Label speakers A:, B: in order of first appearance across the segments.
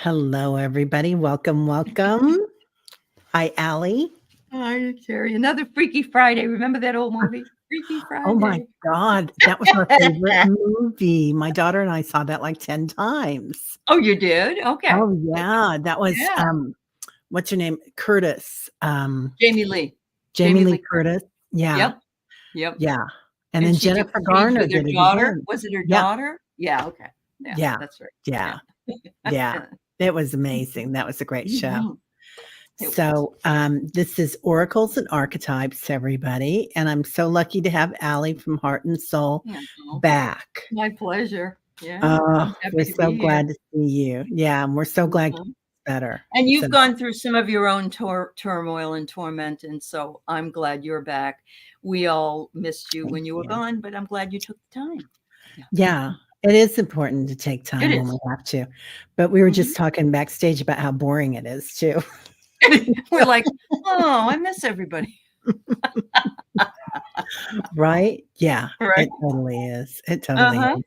A: Hello, everybody. Welcome, welcome. Hi, Aley.
B: Hi, Terry. Another Freaky Friday. Remember that old movie? Freaky
A: Oh my
B: Friday.
A: God, that was our favorite movie. My daughter and I saw that like 10 times.
B: Oh, you did? Okay.
A: Oh yeah, that was
B: Yeah.
A: what's her name? Curtis.
B: Jamie Lee.
A: Jamie Lee Curtis. Yeah,
B: Yep. Yep.
A: yeah. And
B: And
A: then
B: she took
A: Jennifer
B: feeds
A: Garner
B: with her
A: did it
B: daughter.
A: again.
B: Was it her
A: Yeah,
B: daughter? Yeah. Okay. Yeah.
A: yeah,
B: That's right.
A: yeah, yeah.
B: Yeah.
A: It was amazing. That was a great show.
B: Mhm. It was.
A: So, this is Oracles and Archetypes, everybody. And I'm so lucky to have Allie from Heart and Soul
B: Yeah. Oh,
A: back.
B: my pleasure. Yeah.
A: Oh,
B: I'm happy
A: we're
B: to
A: so
B: be here.
A: glad to see you. Yeah, and we're so glad
B: Mhm.
A: you're better.
B: And
A: So,
B: you've gone through some of your own turmoil and torment. And so I'm glad you're back. We all missed you
A: thank
B: when you were
A: you.
B: gone, but I'm glad you took the time. Yeah.
A: Yeah, it is important to take
B: It
A: time when we
B: is.
A: have to. But we were
B: Mhm.
A: just talking backstage about how boring it is, too.
B: We're like, "Oh, I miss everybody."
A: Right? Yeah,
B: Right?
A: it totally is. It totally
B: Uh-huh.
A: is.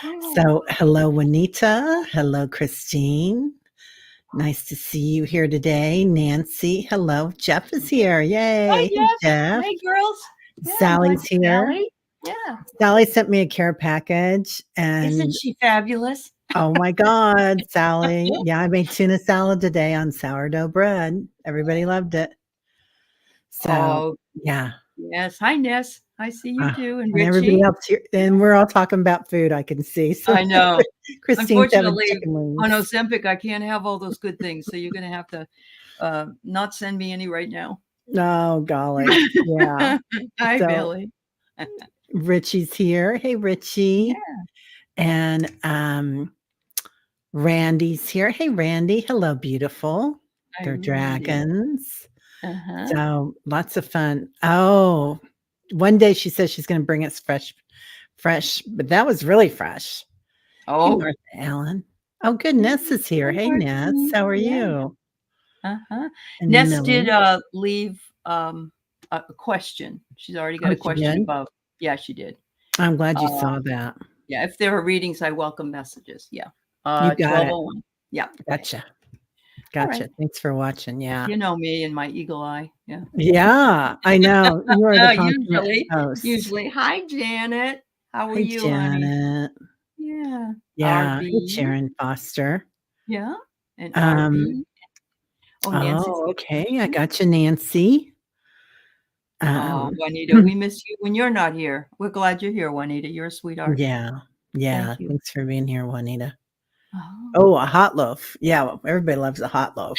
B: Oh,
A: So, hello, Juanita. Hello, Christine. Nice to see you here today. Nancy, hello. Jeff is here.
B: hi,
A: Yay. Hey,
B: Jeff.
A: Jeff.
B: Hey, girls. Yeah, I'm glad
A: Sally's
B: to see
A: here.
B: Aley. Yeah.
A: Sally sent me a care package
B: Isn't
A: and
B: she fabulous?
A: oh my God, Sally. Yeah, I made tuna salad today on sourdough bread. Everybody loved it. So,
B: Oh,
A: yeah.
B: yes. Hi, Ness. I see you too. And
A: And everybody
B: Richie.
A: else here, and we're all talking about food, I can see. So,
B: I know.
A: Christine's having
B: Unfortunately,
A: chicken
B: on
A: wings.
B: Ozempic, I can't have all those good things. So you're going to have to not send me any right now.
A: Oh, golly. Yeah.
B: Hi,
A: So,
B: Billy.
A: Richie's here. Hey, Richie.
B: Yeah.
A: And Randy's here. Hey, Randy. Hello, beautiful.
B: Hi,
A: They're
B: Randy.
A: dragons.
B: Uh-huh.
A: So lots of fun. Oh, one day she says she's going to bring us fresh, but that was really fresh. Hey,
B: Oh,
A: Martha Allen. Oh, good. Ness is here.
B: hi,
A: Hey, Ness.
B: Martine.
A: How are
B: Yeah.
A: you?
B: Uh-huh.
A: And
B: Ness did
A: Millie.
B: leave a question. She's already got
A: Oh,
B: a
A: she
B: question
A: did?
B: above. Yeah, she did.
A: I'm glad you
B: Uh,
A: saw that.
B: yeah, if there are readings, I welcome messages. Yeah.
A: You got it.
B: 1201. Yeah. Okay.
A: Gotcha.
B: All right.
A: Gotcha. Thanks for watching. Yeah.
B: You know me and my eagle eye. Yeah.
A: Yeah, I know. You are the consummate
B: Usually,
A: host.
B: usually. Hi, Janet. How are
A: Hi,
B: you, honey?
A: Janet.
B: Yeah.
A: Yeah. Hey,
B: RB.
A: Sharon Foster.
B: Yeah. And
A: Um,
B: RB. Oh, Nancy's
A: oh,
B: here.
A: okay. I got you, Nancy.
B: Oh,
A: Um,
B: Juanita, we miss you when you're not here. We're glad you're here, Juanita. You're a sweetheart.
A: yeah. Yeah.
B: Thank you.
A: Thanks for being here, Juanita.
B: Oh.
A: Oh, a hot loaf. Yeah. Well, everybody loves a hot loaf.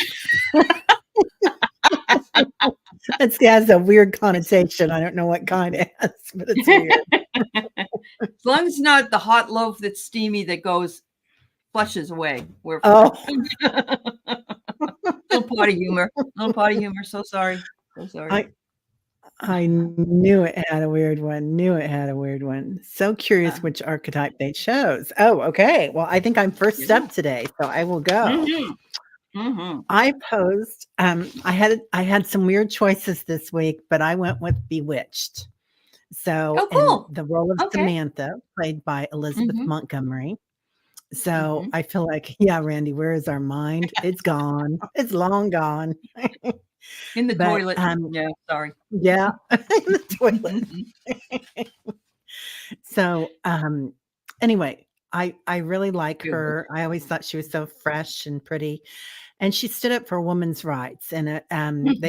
A: It has a weird connotation. I don't know what kind it has, but it's weird.
B: As long as it's not the hot loaf that's steamy that goes flushes away. We're
A: Oh,
B: little potty humor. Little potty humor. So sorry. So sorry.
A: I knew it had a weird one. Knew it had a weird one. So
B: Uh,
A: curious which archetype they chose. Oh, okay. Well, I think I'm first
B: yeah.
A: up today, so I will go.
B: Mhm. Mhm.
A: I posed. I had some weird choices this week, but I went with Bewitched. So,
B: Oh,
A: in
B: cool.
A: the role of
B: Okay.
A: Samantha, played by Elizabeth
B: Mhm.
A: Montgomery. So
B: Mhm.
A: I feel like, yeah, Randy, where is our mind? It's gone. It's long gone.
B: In the
A: But
B: toilet. Yeah. Sorry.
A: yeah, in the toilet. So, anyway, I really like
B: Good.
A: her. I always thought she was so fresh and pretty, and she stood up for women's rights. And they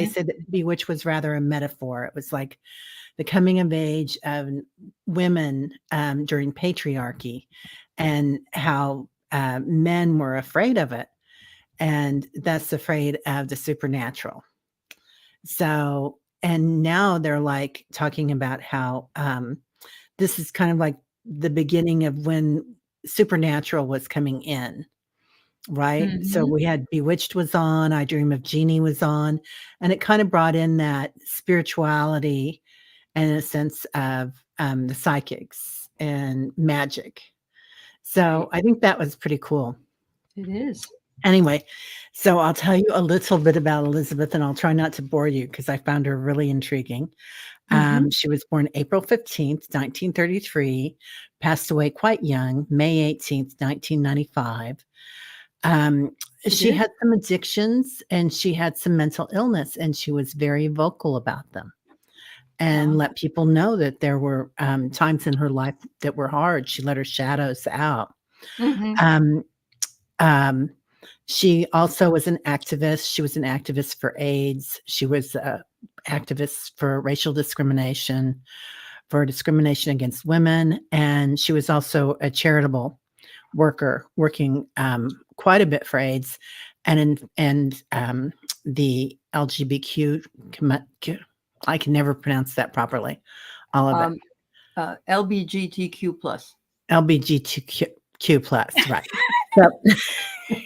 B: Mhm.
A: said that Bewitched was rather a metaphor. It was like the coming of age of women during patriarchy, and how men were afraid of it, and thus afraid of the supernatural. So, and now they're like talking about how this is kind of like the beginning of when supernatural was coming in, right? So
B: Mhm.
A: we had Bewitched was on, I Dream of Jeannie was on, and it kind of brought in that spirituality and a sense of the psychics and magic. So
B: Right.
A: I think that was pretty cool.
B: It is.
A: Anyway, so I'll tell you a little bit about Elizabeth, and I'll try not to bore you because I found her really intriguing.
B: Mhm.
A: She was born April 15th, 1933, passed away quite young, May 18th, 1995. She had some addictions and she had some mental illness, and she was very vocal about them and let people know that there were times in her life that were hard. She let her shadows out.
B: Mhm.
A: Um, um, she also was an activist. She was an activist for AIDS. She was an activist for racial discrimination, for discrimination against women, and she was also a charitable worker, working quite a bit for AIDS, and the LGBTQ. I can never pronounce that properly. All of it.
B: LBGTQ plus.
A: LGBTQ plus, right? So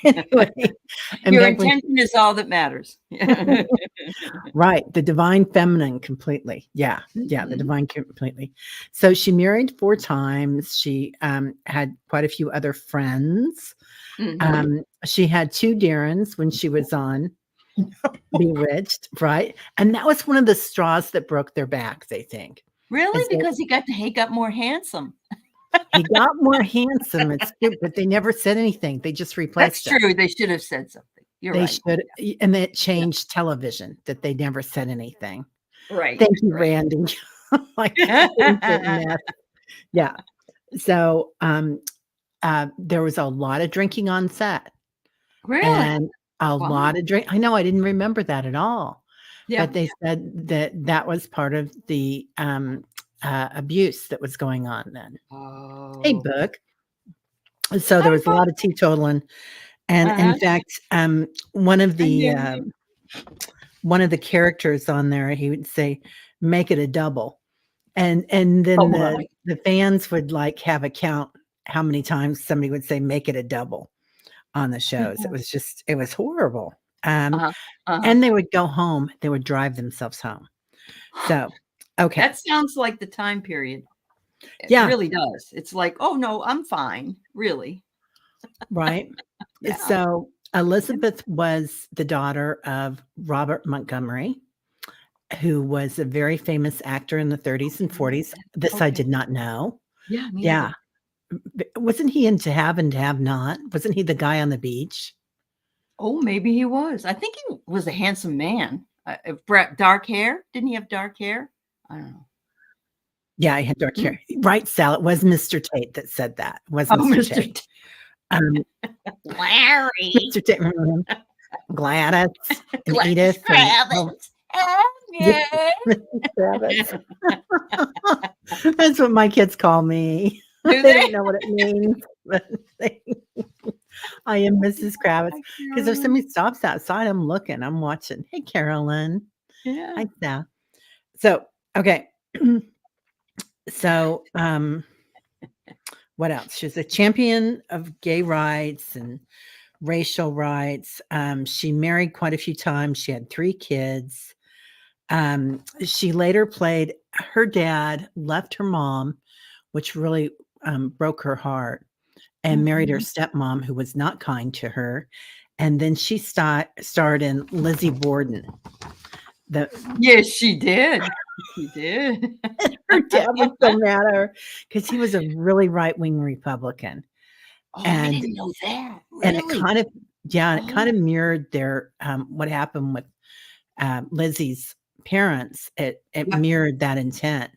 A: anyway, in
B: Your
A: fact,
B: intention is all that matters.
A: right, the divine feminine completely. Yeah, the
B: Mhm.
A: divine completely. So she married 4 times. She had quite a few other friends.
B: Mhm.
A: She had 2 Darrens when she was on Bewitched, right? And that was one of the straws that broke their backs, I think.
B: Really?
A: Is that
B: Because he got more handsome.
A: he got more handsome, it's cute, but they never said anything. They just
B: That's
A: replaced him.
B: true. They should have said something. You're
A: They
B: right.
A: should, and it
B: Yeah.
A: changed television that they never said anything.
B: Right.
A: Thank you,
B: Right.
A: Randy. Like, instant mess. Yeah. So, there was a lot of drinking on set
B: Really?
A: and a
B: Wow.
A: lot of drink. I know, I didn't remember that at all,
B: Yeah.
A: but they said that that was part of the, abuse that was going on then. Hey,
B: Oh.
A: Book. So there
B: Hi,
A: was a
B: Bob.
A: lot of teetotaling, and in
B: Uh-huh.
A: fact, one of
B: I
A: the,
B: hear you.
A: characters on there, he would say, "Make it a double." And then
B: Oh, my.
A: the fans would, like, have a count how many times somebody would say, "Make it a double," on the shows. It was horrible.
B: Uh-huh. Uh-huh.
A: And they would go home, they would drive themselves home. So, okay.
B: That sounds like the time period. It
A: Yeah,
B: really does. It's like, "Oh, no, I'm fine." Really.
A: right.
B: Yeah.
A: So,
B: Yeah.
A: Elizabeth was the daughter of Robert Montgomery, who was a very famous actor in the 30s and
B: Okay.
A: 40s. This I
B: Okay.
A: did not know.
B: Yeah, me
A: Yeah.
B: neither.
A: Wasn't he in To Have and to Have Not? Wasn't he the guy on the beach?
B: Oh, maybe he was. I think he was a handsome man. Dark hair? Didn't he have dark hair? I don't know.
A: Yeah, he had dark
B: Mm.
A: hair. Right, Sal, it was Mr. Tate that said that. It was
B: Oh,
A: Mr.
B: Mr.
A: Tate. Um,
B: Larry.
A: Mr. Tate, remember him? Gladys and
B: Gladys
A: Edith and oh,
B: Kravitz. Oh,
A: yeah,
B: yeah.
A: Mrs. Kravitz. That's what my kids call me.
B: Do
A: They
B: they?
A: don't know what it means, but I am Mrs. Kravitz.
B: Hi,
A: Because if
B: Carolyn.
A: somebody stops outside, I'm looking, I'm watching. "Hey, Carolyn."
B: Yeah.
A: "Hi, Sal." So, okay. So, what else? She's a champion of gay rights and racial rights. She married quite a few times. She had 3 kids. She later played her dad left her mom, which really, broke her heart, and married her
B: Mhm.
A: stepmom, who was not kind to her, and then she starred in Lizzie Borden. The
B: Yes, she did. She did.
A: Her dad was so mad at her because he was a really right-wing Republican,
B: Oh, I
A: and
B: didn't know that.
A: it
B: Really?
A: kind of yeah, and it kind
B: Oh,
A: of mirrored their, what happened with, Lizzie's parents. It
B: yep,
A: mirrored that intent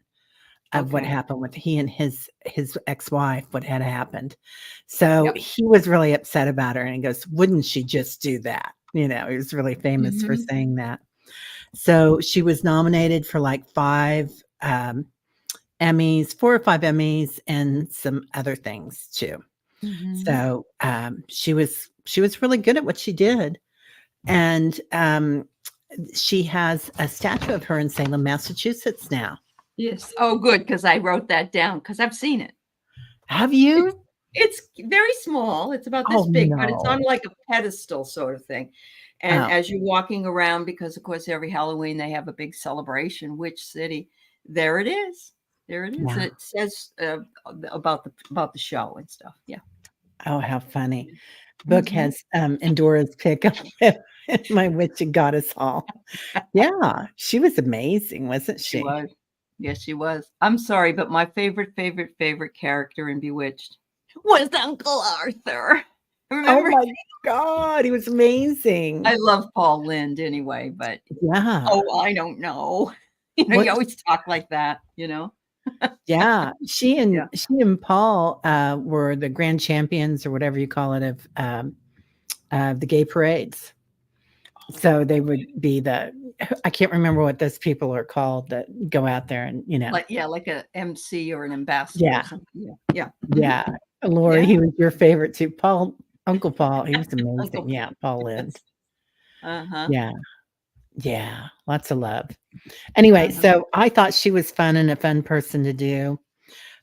A: of what
B: okay.
A: happened with he and his ex-wife, what had happened. So,
B: Yep.
A: he was really upset about her, and he goes, "Wouldn't she just do that?" You know, he was really famous for
B: Mhm.
A: saying that. So, she was nominated for, like, 5, Emmys, 4 or 5 Emmys, and some other things too.
B: Mhm.
A: So, she was really good at what she did, and, she has a statue of her in Salem, Massachusetts now.
B: Yes. Oh, good, because I wrote that down because 'cause I've seen it.
A: Have
B: It's
A: you?
B: it's very small, it's about this
A: Oh,
B: big, but it's on
A: no.
B: like a pedestal sort of thing, and
A: Oh,
B: as you're walking around because, of course, every Halloween, they have a big celebration, which city? There it is. There it is.
A: yeah.
B: It says, about the show and stuff. Yeah.
A: Oh, how funny. Book
B: Mhm.
A: has, Endora's pick of My Witch and Goddess Hall. Yeah, she was amazing, wasn't
B: She
A: she?
B: was. Yes, she was. I'm sorry, but my favorite, favorite, favorite character in Bewitched was Uncle Arthur.
A: Oh
B: Remember?
A: my God, he was amazing.
B: I love Paul Lynde anyway, but
A: Yeah.
B: oh, I don't know. You
A: What
B: always talk like that, you know?
A: Yeah,
B: Yeah.
A: she and Paul, were the grand champions or whatever you call it of the gay parades. So they would be I can't remember what those people are called that go out there and,
B: Like, yeah, like a MC or an ambassador or
A: Yeah,
B: something. Yeah. Yeah. Mhm.
A: yeah. Lori,
B: Yeah.
A: he was your favorite too. Uncle Paul, he was
B: Uncle
A: amazing. Yeah,
B: Paul.
A: Paul
B: Yes.
A: Lynde.
B: Uh-huh.
A: Yeah, yeah, lots of love. Anyway,
B: Uh-huh.
A: so I thought she was fun and a fun person to do.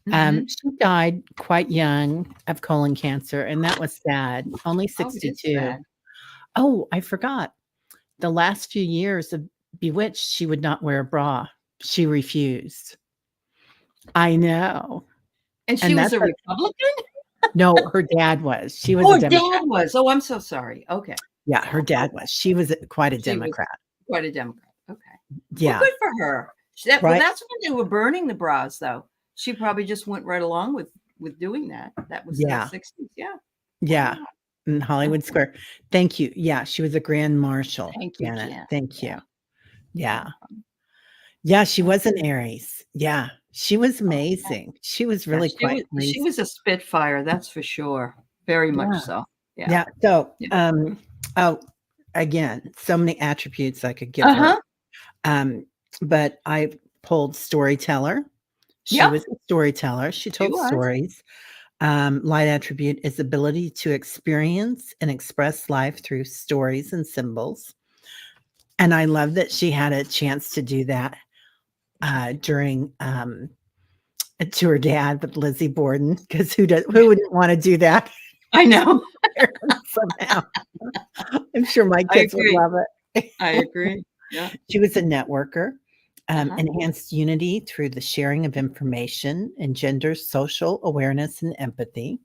B: Mhm.
A: She died quite young of colon cancer, and that was sad, only
B: Oh, it is
A: 62.
B: sad.
A: Oh, I forgot. The last few years of Bewitched, she would not wear a bra. She refused. I know,
B: And she
A: and
B: was
A: that's
B: a
A: a
B: Republican?
A: no, her dad was. She was
B: Oh,
A: a
B: her dad
A: Democrat.
B: was. Oh, I'm so sorry. Okay.
A: Yeah, her
B: Oh,
A: dad was. She was quite a
B: she was
A: Democrat.
B: quite a Democrat. Okay. Well,
A: Yeah,
B: good for her. Well,
A: right?
B: that's when they were burning the bras, though. She probably just went right along with doing that. That was the
A: Yeah,
B: 60s. Yeah.
A: yeah,
B: Wow.
A: in Hollywood
B: Okay.
A: Square. Thank you. Yeah, she was a grand marshal,
B: Thank you,
A: Janet.
B: Jan.
A: Thank you.
B: Yeah.
A: Yeah. Yeah, she was an
B: Okay.
A: Aries. Yeah, she was
B: Okay.
A: amazing. She was
B: Yeah,
A: really quite
B: she
A: amazing.
B: was a spitfire, that's for sure. Very much
A: Yeah,
B: so. Yeah.
A: yeah. So,
B: Yeah.
A: oh, again, so many attributes I could give her.
B: Uh-huh.
A: Um, but I pulled storyteller. She
B: Yep.
A: was a storyteller. She
B: She
A: told
B: was.
A: stories. Light attribute is ability to experience and express life through stories and symbols. And I love that she had a chance to do that during to her dad with Lizzie Borden, because who wouldn't want to do that
B: I know.
A: somehow? I'm sure my
B: I
A: kids would
B: agree.
A: love it.
B: I agree. Yeah.
A: She was a networker,
B: Uh-huh.
A: enhanced unity through the sharing of information, engenders social awareness and empathy.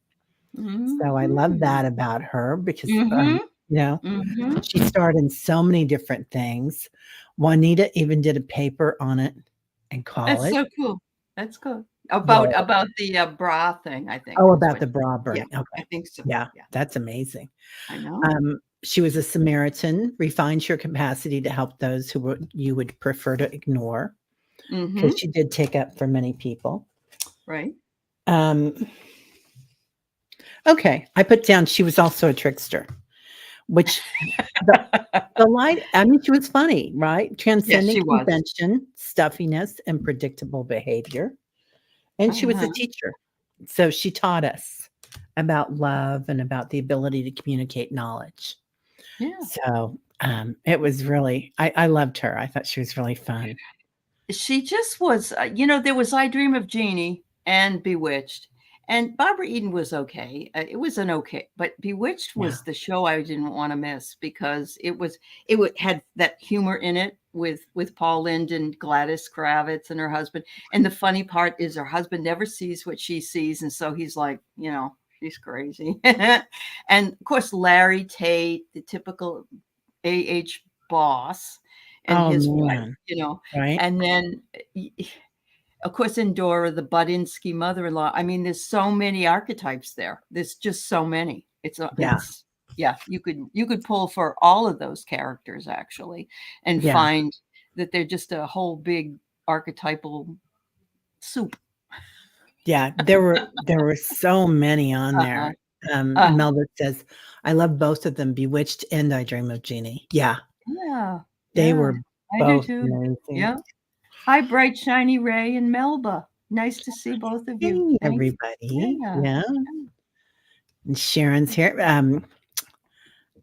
A: So I love
B: Mhm.
A: that about her because,
B: Mhm.
A: you know,
B: Mhm.
A: she starred in so many different things. Juanita even did a paper on it in
B: That's
A: college.
B: so cool. That's cool.
A: Whoa.
B: About the, bra thing, I think,
A: Oh,
B: is
A: about
B: what
A: the bra
B: yeah,
A: burning.
B: I
A: Okay.
B: think so.
A: Yeah,
B: Yeah.
A: that's amazing.
B: I know.
A: She was a Samaritan, refines your capacity to help those you would prefer to ignore, because
B: Mhm.
A: she did take up for many people.
B: Right.
A: Um, okay, I put down she was also a trickster, which the light, I mean, she was funny, right?
B: Yes,
A: Transcending
B: she was.
A: convention, stuffiness, and predictable behavior. And she was a
B: Uh-huh.
A: teacher. So she taught us about love and about the ability to communicate knowledge.
B: Yeah.
A: So it was really, I loved her. I thought she was really fun.
B: She just was, there was I Dream of Jeannie and Bewitched, and Barbara Eden was okay. It was an okay, but Bewitched
A: Yeah.
B: was the show I didn't want to miss because had that humor in it with Paul Lynde and Gladys Kravitz and her husband. And the funny part is her husband never sees what she sees, and so he's like, she's crazy. And of course, Larry Tate, the typical AH boss, and
A: Oh
B: his wife,
A: man. Right.
B: and then, of course, in Dora, the Budinsky mother-in-law. I mean, there's so many archetypes there. There's just so many.
A: Yeah.
B: Yeah, you could pull for all of those characters actually, and
A: Yeah.
B: find that they're just a whole big archetypal soup.
A: Yeah. There were so many on
B: Uh-huh.
A: there.
B: Uh,
A: Melba says, I love both of them, Bewitched and I Dream of Jeannie. Yeah.
B: yeah,
A: They
B: yeah,
A: were
B: I do
A: both
B: too.
A: amazing.
B: Yeah. Hi, bright, shiny Ray and Melba. Nice to see both of you.
A: Hey
B: Thanks.
A: everybody.
B: Yeah.
A: Yeah. And Sharon's here.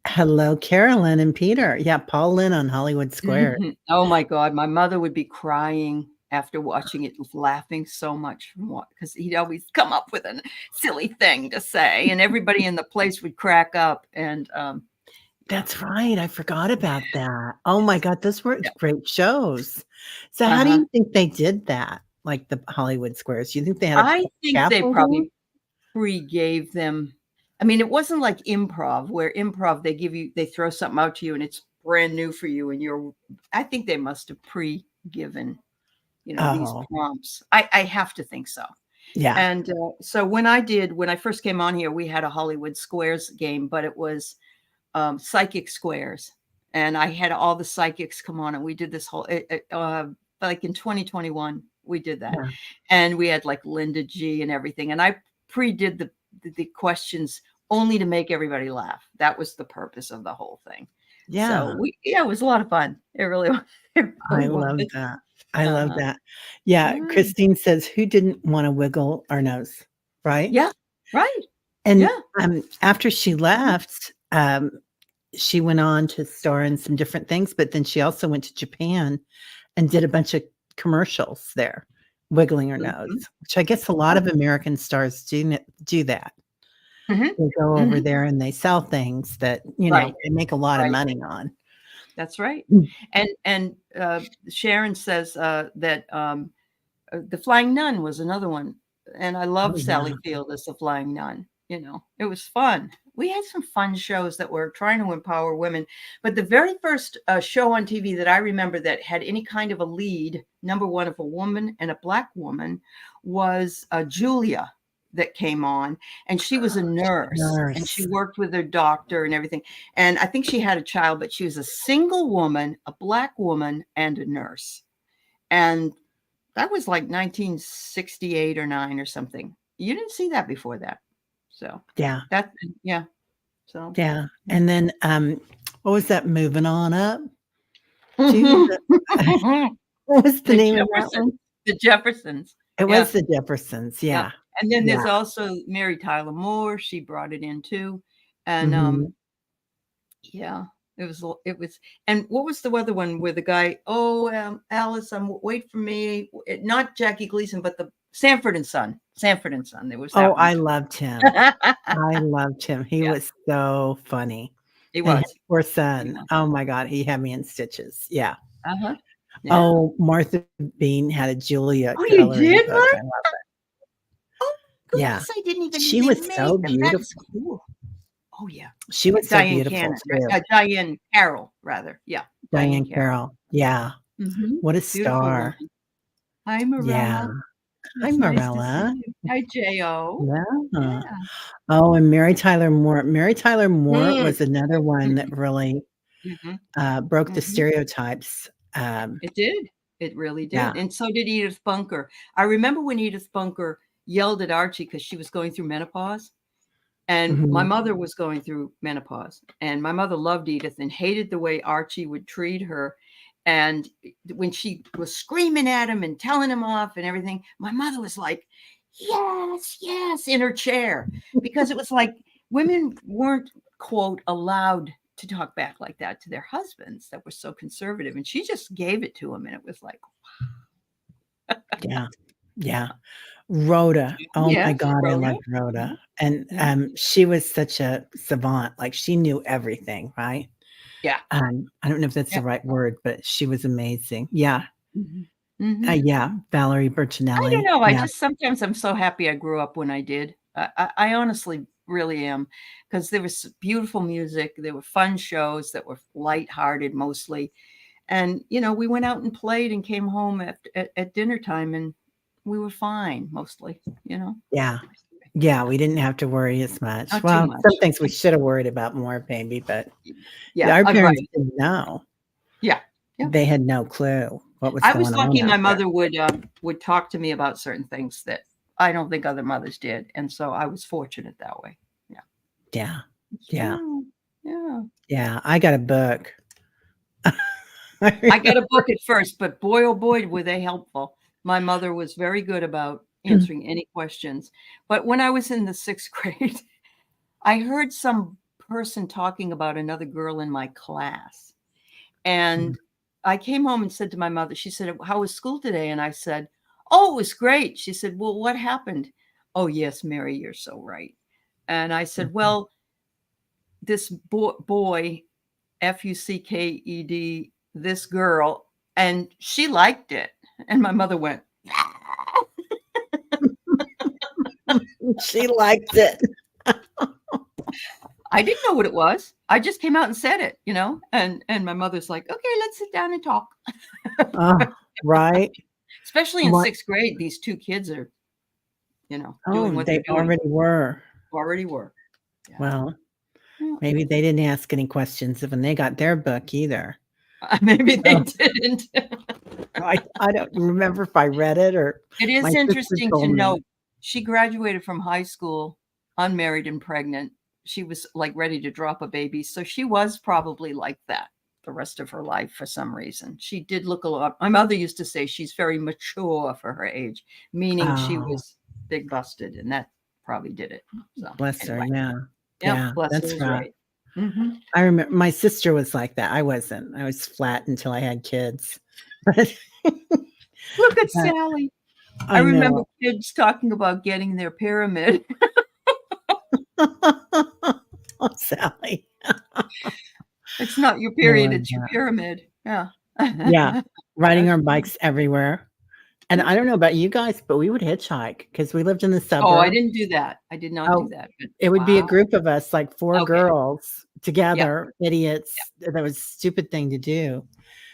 A: Hello, Carolyn and Peter. Yeah, Paul Lynn on Hollywood Square.
B: Mhm. Oh my God, my mother would be crying after watching it, laughing so much from what because he'd always come up with a silly thing to say, and everybody in the place would crack up. And yeah,
A: That's right. I forgot about that. Oh my
B: yes,
A: god, those were
B: yeah,
A: great shows. So how do
B: uh-huh.
A: you think they did that? Like the Hollywood Squares? Do you think they had a
B: I think they
A: scaffolding?
B: probably pre-gave them. I mean, it wasn't like improv, where improv they throw something out to you and it's brand new for you, and I think they must have pre-given these
A: Oh,
B: prompts. I have to think so.
A: Yeah.
B: And so when I first came on here, we had a Hollywood Squares game, but it was psychic squares. And I had all the psychics come on, and we did this whole, like in 2021, we did that.
A: Yeah.
B: And we had like Linda G and everything. And I pre-did the questions only to make everybody laugh. That was the purpose of the whole thing.
A: Yeah.
B: So it was a lot of fun. It really, it
A: I
B: really
A: love
B: was.
A: that. I love
B: Uh-huh.
A: that. Yeah.
B: Yeah.
A: Christine says, who didn't want to wiggle our nose? Right.
B: Yeah. Right.
A: And
B: Yeah.
A: after she left, she went on to star in some different things, but then she also went to Japan and did a bunch of commercials there, wiggling her nose,
B: Mhm.
A: which I guess a lot of American stars do that.
B: Mhm.
A: They go over
B: Mhm.
A: there and they sell things that,
B: Right.
A: they make a lot of
B: Right.
A: money on.
B: That's right.
A: Mm.
B: And Sharon says that the Flying Nun was another one, and I
A: Oh,
B: loved
A: yeah.
B: Sally Field as the Flying Nun. It was fun. We had some fun shows that were trying to empower women. But the very first show on TV that I remember that had any kind of a lead, number one of a woman and a Black woman, was Julia that came on, and she was a nurse, and she
A: Nurse.
B: worked with her doctor and everything. And I think she had a child, but she was a single woman, a Black woman, and a nurse. And that was like 1968 or 9 or something. You didn't see that before that. So
A: Yeah.
B: that, yeah. So
A: Yeah. And then, what was that? Moving on up to
B: the
A: what was the name of that
B: Jeffersons.
A: one?
B: The Jeffersons.
A: It
B: Yeah.
A: was the Jeffersons.
B: Yep.
A: Yeah.
B: And then
A: Yeah.
B: there's also Mary Tyler Moore. She brought it in too. And
A: Mhm.
B: yeah, it was. And what was the other one where the guy, Alice, wait for me. Not Jackie Gleason, but the Sanford and Son. Sanford and Son. There was
A: Oh,
B: that one
A: I
B: too.
A: loved him. I loved him. He
B: Yeah,
A: was so funny.
B: he
A: And his
B: was.
A: poor
B: He
A: son.
B: was.
A: Oh my God, he had me in stitches. Yeah.
B: Uh-huh. Yeah.
A: Oh, Martha Bean had a Julia
B: Oh, you
A: coloring
B: did,
A: book. I
B: Mark?
A: love it.
B: Oh,
A: Yeah.
B: goodness, I didn't even know
A: She
B: they
A: was
B: made
A: so
B: them. That is
A: beautiful.
B: cool. Oh, yeah.
A: She was so
B: Diane
A: beautiful
B: Cannon,
A: too.
B: right? Diane Carroll, rather. Yeah, Diane
A: Diane
B: Carroll.
A: Carroll. Yeah.
B: Mhm.
A: What a
B: Beautiful
A: star.
B: woman. Hi,
A: Yeah.
B: Morella.
A: Hi,
B: It's nice to see
A: Marella.
B: you. Hi, J.O.
A: Yeah.
B: Yeah.
A: Oh, and Mary Tyler Moore. Mary Tyler Moore
B: Mm.
A: was another one that
B: Mhm.
A: really
B: Mhm.
A: broke the
B: Mhm.
A: stereotypes.
B: It did. It really
A: Yeah.
B: did. And so did Edith Bunker. I remember when Edith Bunker yelled at Archie because she was going through menopause. And my
A: Mhm.
B: mother was going through menopause, and my mother loved Edith and hated the way Archie would treat her. And when she was screaming at him and telling him off and everything, my mother was like, yes, yes, in her chair, because it was like women weren't, quote, allowed to talk back like that to their husbands that were so conservative. And she just gave it to him. And it was like,
A: Yeah. Yeah. Rhoda. Oh my
B: yes,
A: God, I
B: Rhoda.
A: loved Rhoda.
B: Yeah.
A: And
B: Yeah.
A: she was such a savant. Like she knew everything, right?
B: Yeah.
A: I don't know if that's
B: Yeah.
A: the right word, but she was amazing. Yeah.
B: Mhm. Mhm.
A: Yeah. Valerie
B: I don't
A: Bertinelli.
B: know. I
A: Yeah.
B: just sometimes I'm so happy I grew up when I did. I honestly really am, because there was beautiful music. There were fun shows that were lighthearted mostly, and we went out and played and came home at dinner time, and we were fine mostly.
A: Yeah. Yeah. We didn't have to worry as much.
B: Not too
A: Well, some
B: much.
A: things we should have worried about more, maybe, but
B: Yeah,
A: our parents
B: right.
A: didn't know.
B: Yeah, yeah.
A: They had no clue what was
B: I was
A: going on
B: lucky.
A: out
B: My
A: there.
B: mother would talk to me about certain things that I don't think other mothers did, and so I was fortunate that way. Yeah,
A: Yeah.
B: it's
A: Yeah.
B: true. Yeah.
A: Yeah. I got a book. I
B: I got
A: remember.
B: a book at first, but boy, oh boy, were they helpful. My mother was very good about answering any questions. But when I was in the 6th grade, I heard some person talking about another girl in my class. And I came home and said to my mother, she said, how was school today? And I said, oh, it was great. She said, well, what happened? Oh, yes, Mary, you're so right. And I said, well, this boy Fucked, this girl, and she liked it. And my mother went,
A: She liked it.
B: I didn't know what it was. I just came out and said it, and my mother's like, okay, let's sit down and talk.
A: Oh, right.
B: Especially in
A: What?
B: 6th grade, these two kids are doing
A: Oh,
B: what
A: they
B: they're doing.
A: already were.
B: Already were. Yeah.
A: Well,
B: Yeah.
A: maybe they didn't ask any questions when they got their book either.
B: Maybe they
A: So,
B: didn't.
A: I don't remember if I read it or
B: It
A: my
B: is
A: sister
B: interesting to
A: told me.
B: note she graduated from high school unmarried and pregnant. She was like ready to drop a baby. So she was probably like that the rest of her life for some reason. She did look a lot. My mother used to say she's very mature for her age, meaning she
A: Oh,
B: was big busted, and that probably did it. So
A: bless her.
B: anyway,
A: Yeah.
B: yep,
A: Yeah.
B: Lester
A: That's
B: was
A: right.
B: right. Mm-hmm.
A: I remember my sister was like that. I wasn't. I was flat until I had kids. But,
B: Look at
A: but
B: Sally. I
A: I
B: remember
A: know.
B: kids talking about getting their pyramid.
A: Oh, Sally.
B: It's not your
A: Oh
B: period,
A: my
B: it's your
A: God.
B: pyramid. Yeah.
A: Yeah. Riding
B: That's
A: our
B: funny.
A: bikes everywhere. And I don't know about you guys, but we would hitchhike because we lived in the
B: Oh, I
A: suburbs.
B: didn't do that. I did not do
A: Oh,
B: that, but
A: it would be a
B: wow.
A: group of us, like 4
B: Okay.
A: girls
B: Yeah,
A: together, idiots. That was a stupid thing to do.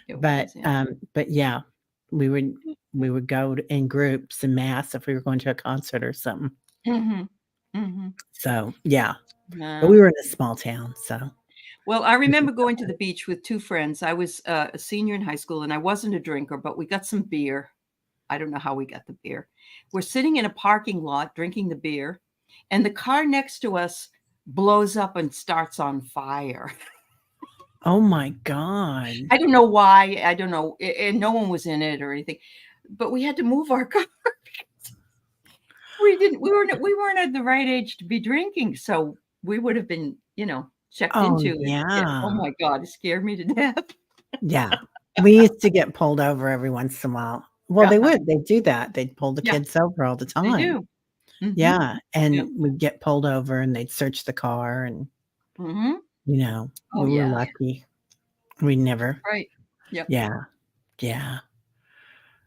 B: it was, yeah.
A: But yeah, we would go in groups en masse if we were going to a concert or something.
B: Mhm. Mhm.
A: So, yeah. But we
B: No.
A: were in a small town, so
B: Well, I remember going to the beach with 2 friends. I was, a senior in high school, and I wasn't a drinker, but we got some beer. I don't know how we got the beer. We're sitting in a parking lot drinking the beer, and the car next to us blows up and starts on fire.
A: Oh my god.
B: I don't know why. I don't know. And no one was in it or anything, but we had to move our car. We weren't at the right age to be drinking, so we would have been, checked
A: Oh,
B: into it. Yeah. Oh
A: yeah.
B: my God, it scared me to death.
A: Yeah. We used to get pulled over every once in a while. Well, they
B: Uh-huh.
A: would. They'd do that. They'd pull the
B: Yeah,
A: kids over all the
B: they
A: time.
B: do. Mhm.
A: Yeah,
B: Yeah.
A: and we'd get pulled over and they'd search the car and,
B: Mhm. Oh,
A: we were
B: yeah.
A: lucky. We never
B: Right. Yep.
A: Yeah. Yeah.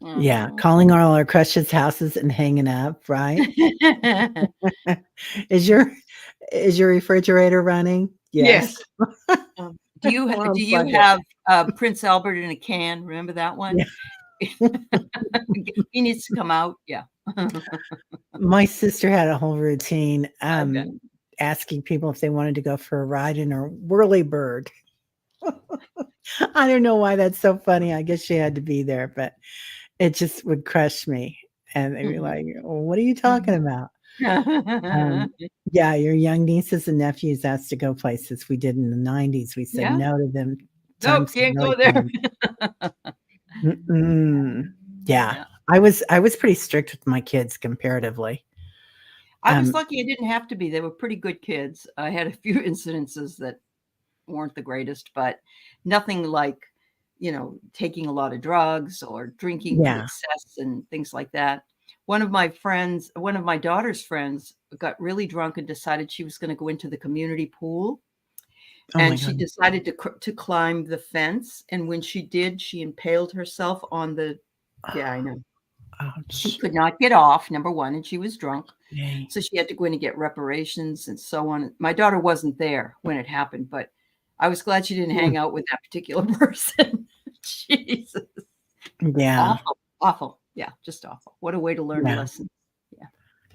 A: Yeah.
B: Mhm.
A: Calling all our crushes' houses and hanging up, right? Is your is your refrigerator running?
B: Yes.
A: Yes.
B: Do you
A: Well,
B: do you
A: plug it.
B: have, Prince Albert in a can? Remember that one?
A: Yeah.
B: He needs to come out. Yeah.
A: My sister had a whole routine,
B: I bet.
A: asking people if they wanted to go for a ride in her whirlybird. I don't know why that's so funny. I guess she had to be there, but it just would crush me. And they'd be
B: Mhm.
A: like, "Well, what are you talking
B: Mhm.
A: about?" Yeah, your young nieces and nephews asked to go places we did in the '90s. We said
B: Yeah.
A: no to them.
B: Nope,
A: Times have
B: can't
A: really
B: go there.
A: changed. Mm-mm. Yeah.
B: Yeah.
A: I was pretty strict with my kids comparatively.
B: I was
A: Um,
B: lucky I didn't have to be. They were pretty good kids. I had a few incidences that weren't the greatest, but nothing like, taking a lot of drugs or drinking to
A: yeah.
B: excess and things like that. One of my daughter's friends got really drunk and decided she was going to go into the community pool.
A: Oh my
B: And she
A: god.
B: decided to climb the fence. And when she did, she impaled herself on the, yeah, I know. She
A: Ouch.
B: could not get off, number one, and she was drunk.
A: Yay.
B: So she had to go in and get reparations and so on. My daughter wasn't there when it happened, but I was glad she didn't
A: Mm.
B: hang out with that particular person. Jesus.
A: Yeah.
B: Awful. Awful. Yeah, just awful. What a way to learn a
A: Yeah.
B: lesson. Yeah.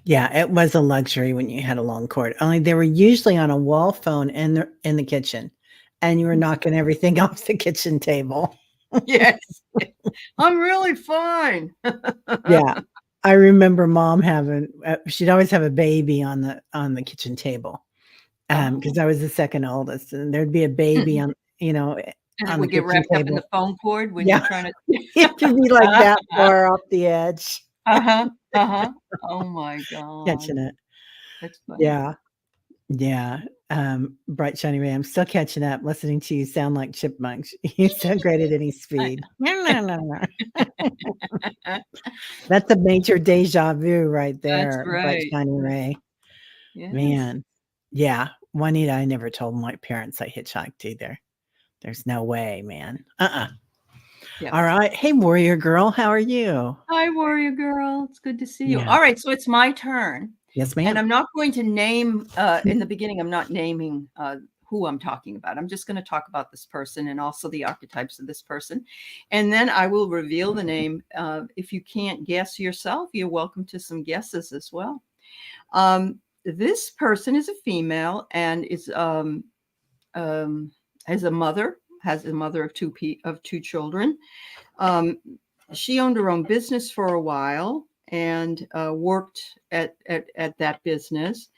A: Yeah, it was a luxury when you had a long cord. Only they were usually on a wall phone in the kitchen, and you were knocking everything off the kitchen table.
B: Yes. I'm really fine.
A: Yeah. I remember mom having she'd always have a baby on the kitchen table,
B: Oh.
A: because I was the second oldest, and there'd be a baby
B: And it
A: on the
B: would get
A: kitchen
B: wrapped up in
A: table.
B: the phone cord when you're
A: Yeah,
B: trying to
A: it would be like that far off the edge,
B: Uh-huh. Uh-huh. Oh my God.
A: catching it.
B: That's funny.
A: Yeah, yeah, bright shiny ray, I'm still catching up, listening to you sound like chipmunks. You sound great at any speed. That's a major deja vu right
B: That's
A: there, bright
B: right.
A: shiny ray.
B: Yes.
A: Man. Yeah, Juanita, I never told my parents I hitchhiked either. There's no way, man.
B: Yeah.
A: Alright. Hey, warrior girl, how are you?
B: Hi, warrior girl. It's good to see you.
A: Yeah.
B: All right, so it's my turn.
A: Yes,
B: And
A: ma'am.
B: I'm not going to name in the beginning, I'm not naming who I'm talking about. I'm just going to talk about this person and also the archetypes of this person. And then I will reveal the name. If you can't guess yourself, you're welcome to some guesses as well. This person is a female and is has a mother of two children. She owned her own business for a while and worked at that business,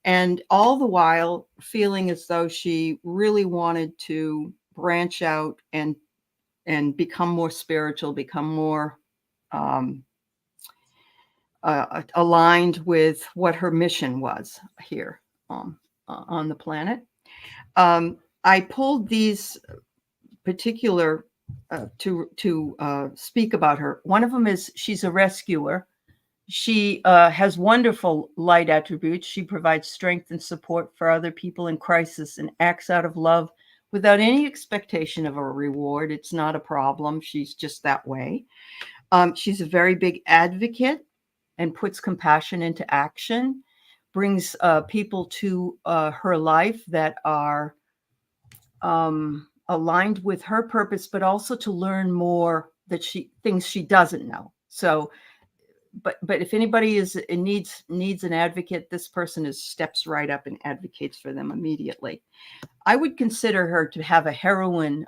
B: and all the while feeling as though she really wanted to branch out and become more spiritual, become more aligned with what her mission was here on the planet. I pulled these particular to speak about her. One of them is she's a rescuer. She has wonderful light attributes. She provides strength and support for other people in crisis and acts out of love without any expectation of a reward. It's not a problem. She's just that way. She's a very big advocate and puts compassion into action, brings people to her life that are aligned with her purpose, but also to learn more things she doesn't know. So, but if anybody needs an advocate, this person steps right up and advocates for them immediately. I would consider her to have a heroine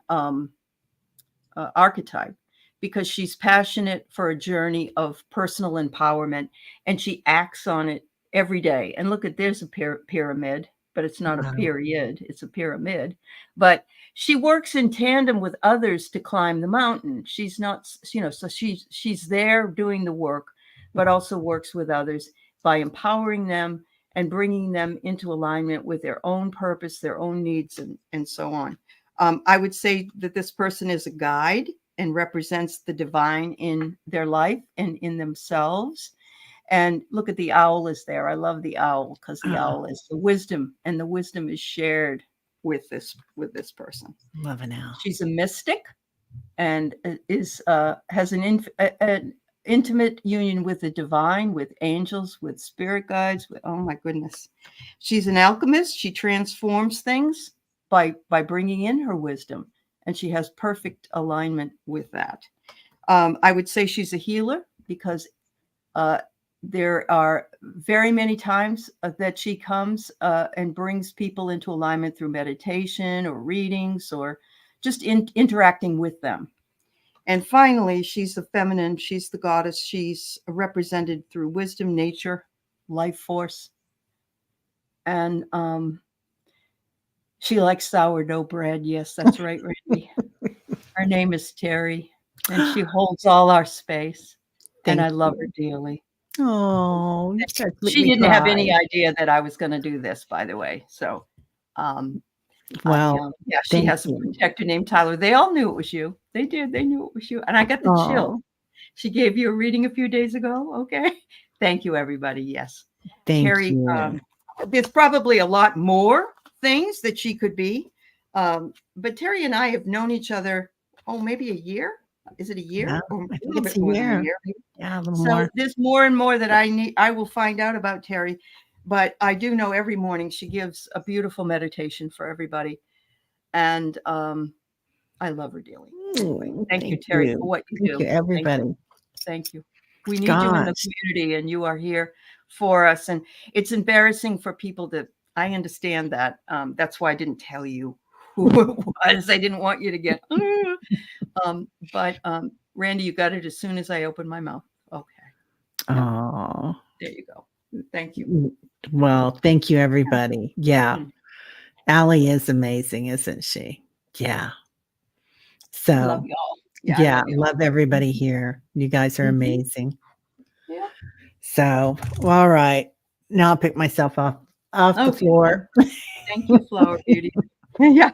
B: archetype, because she's passionate for a journey of personal empowerment, and she acts on it every day. And look, there's a pyramid, but it's not a period, it's a pyramid. But she works in tandem with others to climb the mountain. She's not, so she's there doing the work, but also works with others by empowering them and bringing them into alignment with their own purpose, their own needs, and so on. I would say that this person is a guide and represents the divine in their life and in themselves. And look at the owl is there. I love the owl because the owl is the wisdom, and the wisdom is shared with this person.
A: Love an owl.
B: She's a mystic and has an intimate union with the divine, with angels, with spirit guides. Oh my goodness. She's an alchemist. She transforms things by bringing in her wisdom, and she has perfect alignment with that. I would say she's a healer, because there are very many times that she comes and brings people into alignment through meditation or readings or just interacting with them. And finally, she's the feminine. She's the goddess. She's represented through wisdom, nature, life force. And she likes sourdough bread. Yes, that's right, Randy. Her name is Terry, and she holds all our space. And I love her dearly.
A: Oh,
B: she didn't have any idea that I was going to do this, by the way. So,
A: well,
B: yeah, she has a protector named Tyler. They all knew it was you. They did. They knew it was you. And I got the chill. She gave you a reading a few days ago. Okay. Thank you, everybody. Yes.
A: Terry,
B: there's probably a lot more things that she could be. But Terry and I have known each other, maybe a year. Is it a year?
A: Yeah,
B: or
A: I think it's a year. Yeah, a little more.
B: There's more and more that I will find out about Terry. But I do know every morning she gives a beautiful meditation for everybody. And I love her dearly. Anyway, thank you, Terry, for what you do.
A: Thank you, everybody.
B: Thank you. We need you in the community, and you are here for us. And it's embarrassing for people I understand that. That's why I didn't tell you who it was. I didn't want you to get, but Randy, you got it as soon as I opened my mouth. Okay.
A: Oh,
B: there you go. Thank you.
A: Well, thank you, everybody. Yeah. Aley is amazing, isn't she? Yeah. So
B: love y'all.
A: Yeah, love everybody here. You guys are amazing.
B: Yeah.
A: So, all right. Now I'll pick myself off the floor.
B: Thank you, Flower Beauty. Yeah.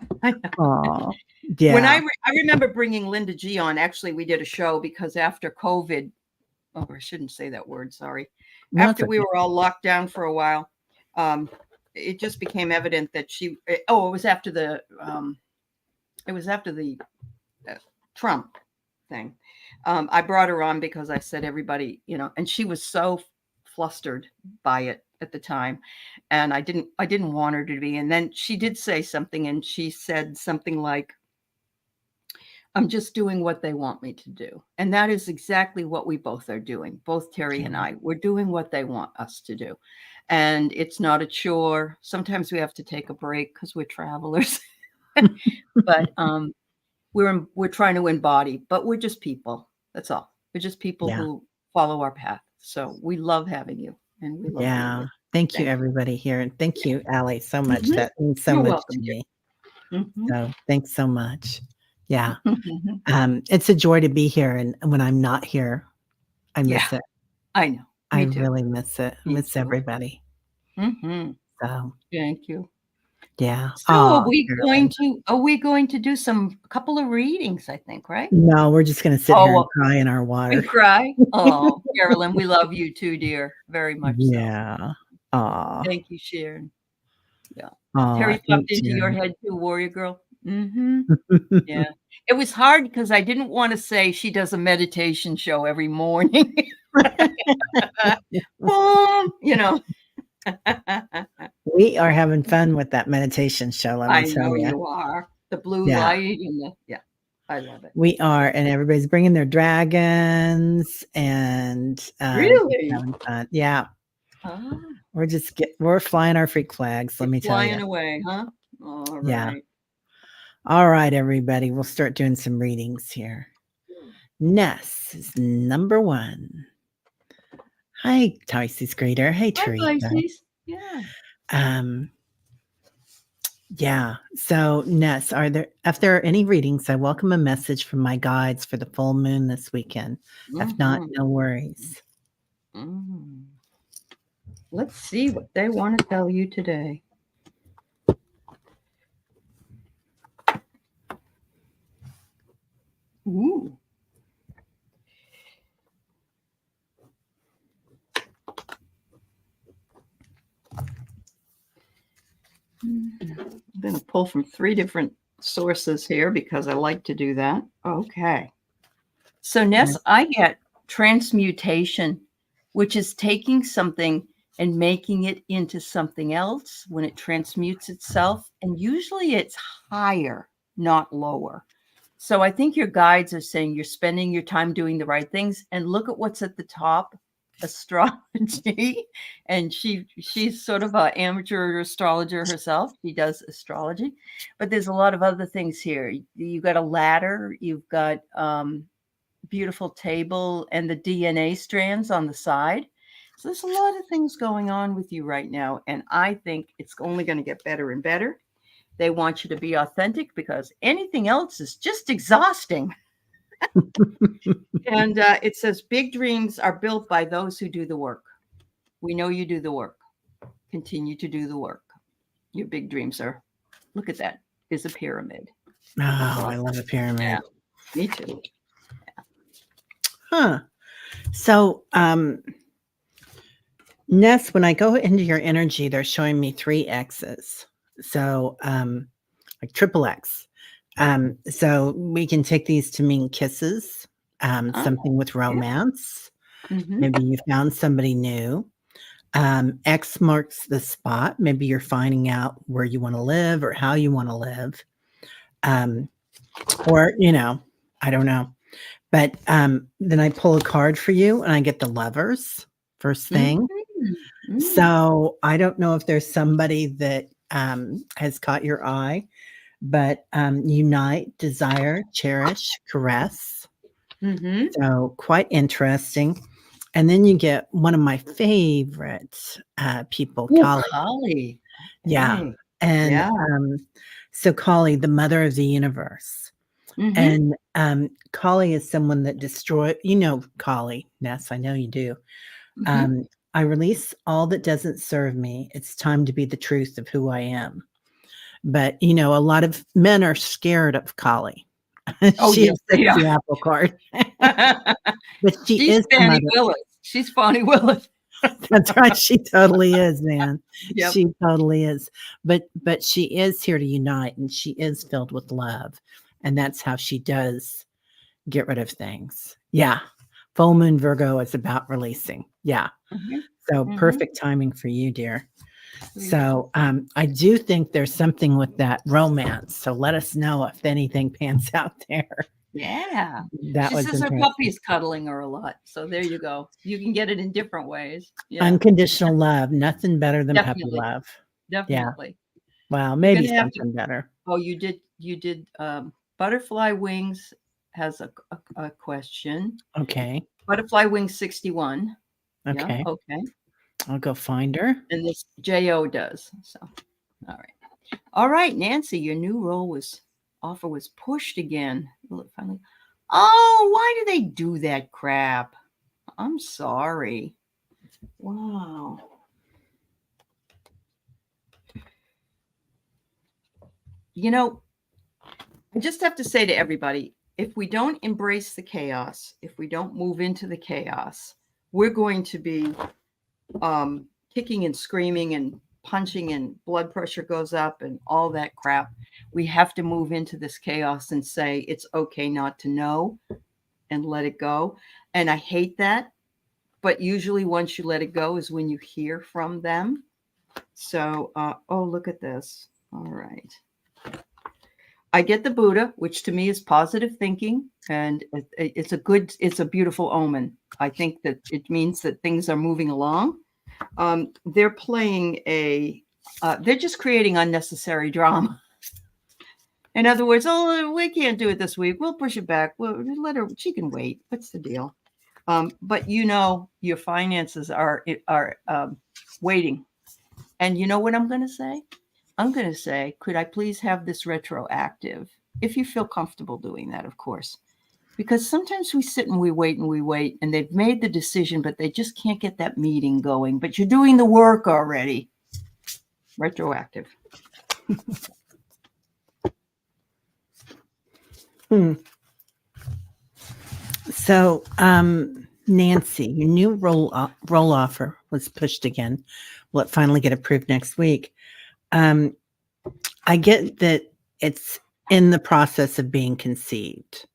A: Oh, yeah.
B: When I remember bringing Linda G on, actually, we did a show because after COVID, I shouldn't say that word, sorry. After we were all locked down for a while, it just became evident that it was after the Trump thing. I brought her on because I said everybody, and she was so flustered by it at the time. and I didn't want her to be. And then she did say something, and she said something like, I'm just doing what they want me to do. And that is exactly what we both are doing. Both Terry and I, we're doing what they want us to do. And it's not a chore. Sometimes we have to take a break because we're travelers. But we're trying to embody, but we're just people. That's all. We're just people
A: Yeah.
B: who follow our path. So we love having you, and we love being
A: Yeah.
B: with you.
A: Thank you,
B: Thank you.
A: everybody here. And thank you, Aley, so much.
B: Mhm.
A: That means so
B: You're
A: much
B: welcome,
A: to
B: dear.
A: me.
B: Mhm.
A: So thanks so much. Yeah. It's a joy to be here. And when I'm not here, I
B: Yeah,
A: miss it.
B: I know.
A: I
B: Me too.
A: really miss it.
B: Me
A: Miss
B: too.
A: everybody.
B: Mhm.
A: So
B: Thank you.
A: yeah.
B: So
A: Oh,
B: are we going to do a couple of readings, I think, right?
A: no, we're just going to sit here and
B: Oh,
A: cry in our water.
B: and cry? Oh, Carolyn, we love you too, dear. Very much so.
A: Yeah. Aw.
B: Thank you, Sharon. Yeah.
A: Aw,
B: Terry
A: thanks,
B: popped into your
A: Sharon.
B: head too, warrior girl? Mm-hmm. Yeah. It was hard because I didn't want to say she does a meditation show every morning. Boom,
A: We are having fun with that meditation show, let me
B: I
A: tell
B: know
A: you.
B: you are. The blue
A: Yeah.
B: light and I love it.
A: We are, and everybody's bringing their dragons and
B: Really?
A: having fun. Yeah.
B: Ah,
A: We're flying our freak flags, let
B: you're
A: me tell
B: flying
A: you.
B: away, huh? All
A: Yeah.
B: right.
A: All right, everybody. We'll start doing some readings here. Ness is number 1. Hi, Pisces Greater. Hey,
B: Hi,
A: Teresa.
B: Pisces. Yeah.
A: Yeah. So, Ness, if there are any readings, I welcome a message from my guides for the full moon this weekend. If not,
B: Mhm.
A: no worries.
B: Mhm. Let's see what they want to tell you today. Ooh. I'm going to pull from 3 different sources here because I like to do that. Okay. So, Ness, I get transmutation, which is taking something and making it into something else when it transmutes itself. And usually it's higher, not lower. So I think your guides are saying you're spending your time doing the right things. And look at what's at the top, astrology. And she's sort of an amateur astrologer herself. She does astrology. But there's a lot of other things here. You've got a ladder, you've got beautiful table and the DNA strands on the side. So there's a lot of things going on with you right now. And I think it's only going to get better and better. They want you to be authentic because anything else is just exhausting. And it says big dreams are built by those who do the work. We know you do the work. Continue to do the work. Your big dreams look at that, is a pyramid.
A: Oh, I love a pyramid.
B: Yeah, me too.
A: Huh. So, Ness, when I go into your energy, they're showing me 3 X's. So, like triple X. So we can take these to mean kisses, something with romance.
B: Mm-hmm.
A: Maybe you found somebody new. X marks the spot. Maybe you're finding out where you want to live or how you want to live. Or, I don't know. But then I pull a card for you and I get the Lovers first thing.
B: Mm-hmm.
A: So I don't know if there's somebody that has caught your eye, but unite, desire, cherish, caress.
B: Mm-hmm.
A: So quite interesting. And then you get one of my favorite people,
B: Ooh,
A: Kali.
B: Kali.
A: Yeah.
B: Hey.
A: And
B: Yeah.
A: so Kali, the mother of the universe.
B: Mm-hmm.
A: And Kali is someone that Kali, Ness, I know you do.
B: Mm-hmm.
A: I release all that doesn't serve me. It's time to be the truth of who I am. But, a lot of men are scared of Kali.
B: Oh,
A: She
B: yes,
A: is
B: they
A: the
B: are.
A: apple card. But she
B: She's
A: is the
B: Fannie
A: mother.
B: Willis. She's Fannie Willis.
A: That's right. She totally is, man.
B: Yep.
A: She totally is. But she is here to unite, and she is filled with love. And that's how she does get rid of things. Yeah. Full moon Virgo is about releasing. Yeah.
B: Mm-hmm.
A: So
B: Mm-hmm.
A: perfect timing for you, dear. So I do think there's something with that romance. So let us know if anything pans out there.
B: Yeah.
A: That
B: She
A: was
B: says her
A: interesting.
B: puppy's cuddling her a lot. So there you go. You can get it in different ways. Yeah.
A: Unconditional love, nothing better than puppy
B: Definitely.
A: love. Yeah.
B: Definitely.
A: Well,
B: You're
A: maybe
B: gonna have to.
A: something better.
B: Oh, you did Butterfly Wings has a question.
A: Okay.
B: Butterfly Wings 61. Yeah,
A: Okay.
B: okay.
A: I'll go find her.
B: And this JO does. So all right. All right, Nancy, your new offer was pushed again. Will it finally? Oh, why do they do that crap? I'm sorry. Wow. You know, I just have to say to everybody, if we don't embrace the chaos, if we don't move into the chaos, we're going to be kicking and screaming and punching, and blood pressure goes up and all that crap. We have to move into this chaos and say it's okay not to know and let it go. And I hate that. But usually once you let it go is when you hear from them. So, oh, look at this. All right. I get the Buddha, which to me is positive thinking, and it's a beautiful omen. I think that it means that things are moving along. They're playing they're just creating unnecessary drama. In other words, oh, we can't do it this week. We'll push it back. We'll let her. She can wait. What's the deal? But your finances are waiting. And you know what I'm going to say? I'm going to say, could I please have this retroactive? If you feel comfortable doing that, of course. Because sometimes we sit and we wait, and they've made the decision, but they just can't get that meeting going. But you're doing the work already. Retroactive.
A: So, Nancy, your new roll offer was pushed again. Will it finally get approved next week? I get that it's in the process of being conceived.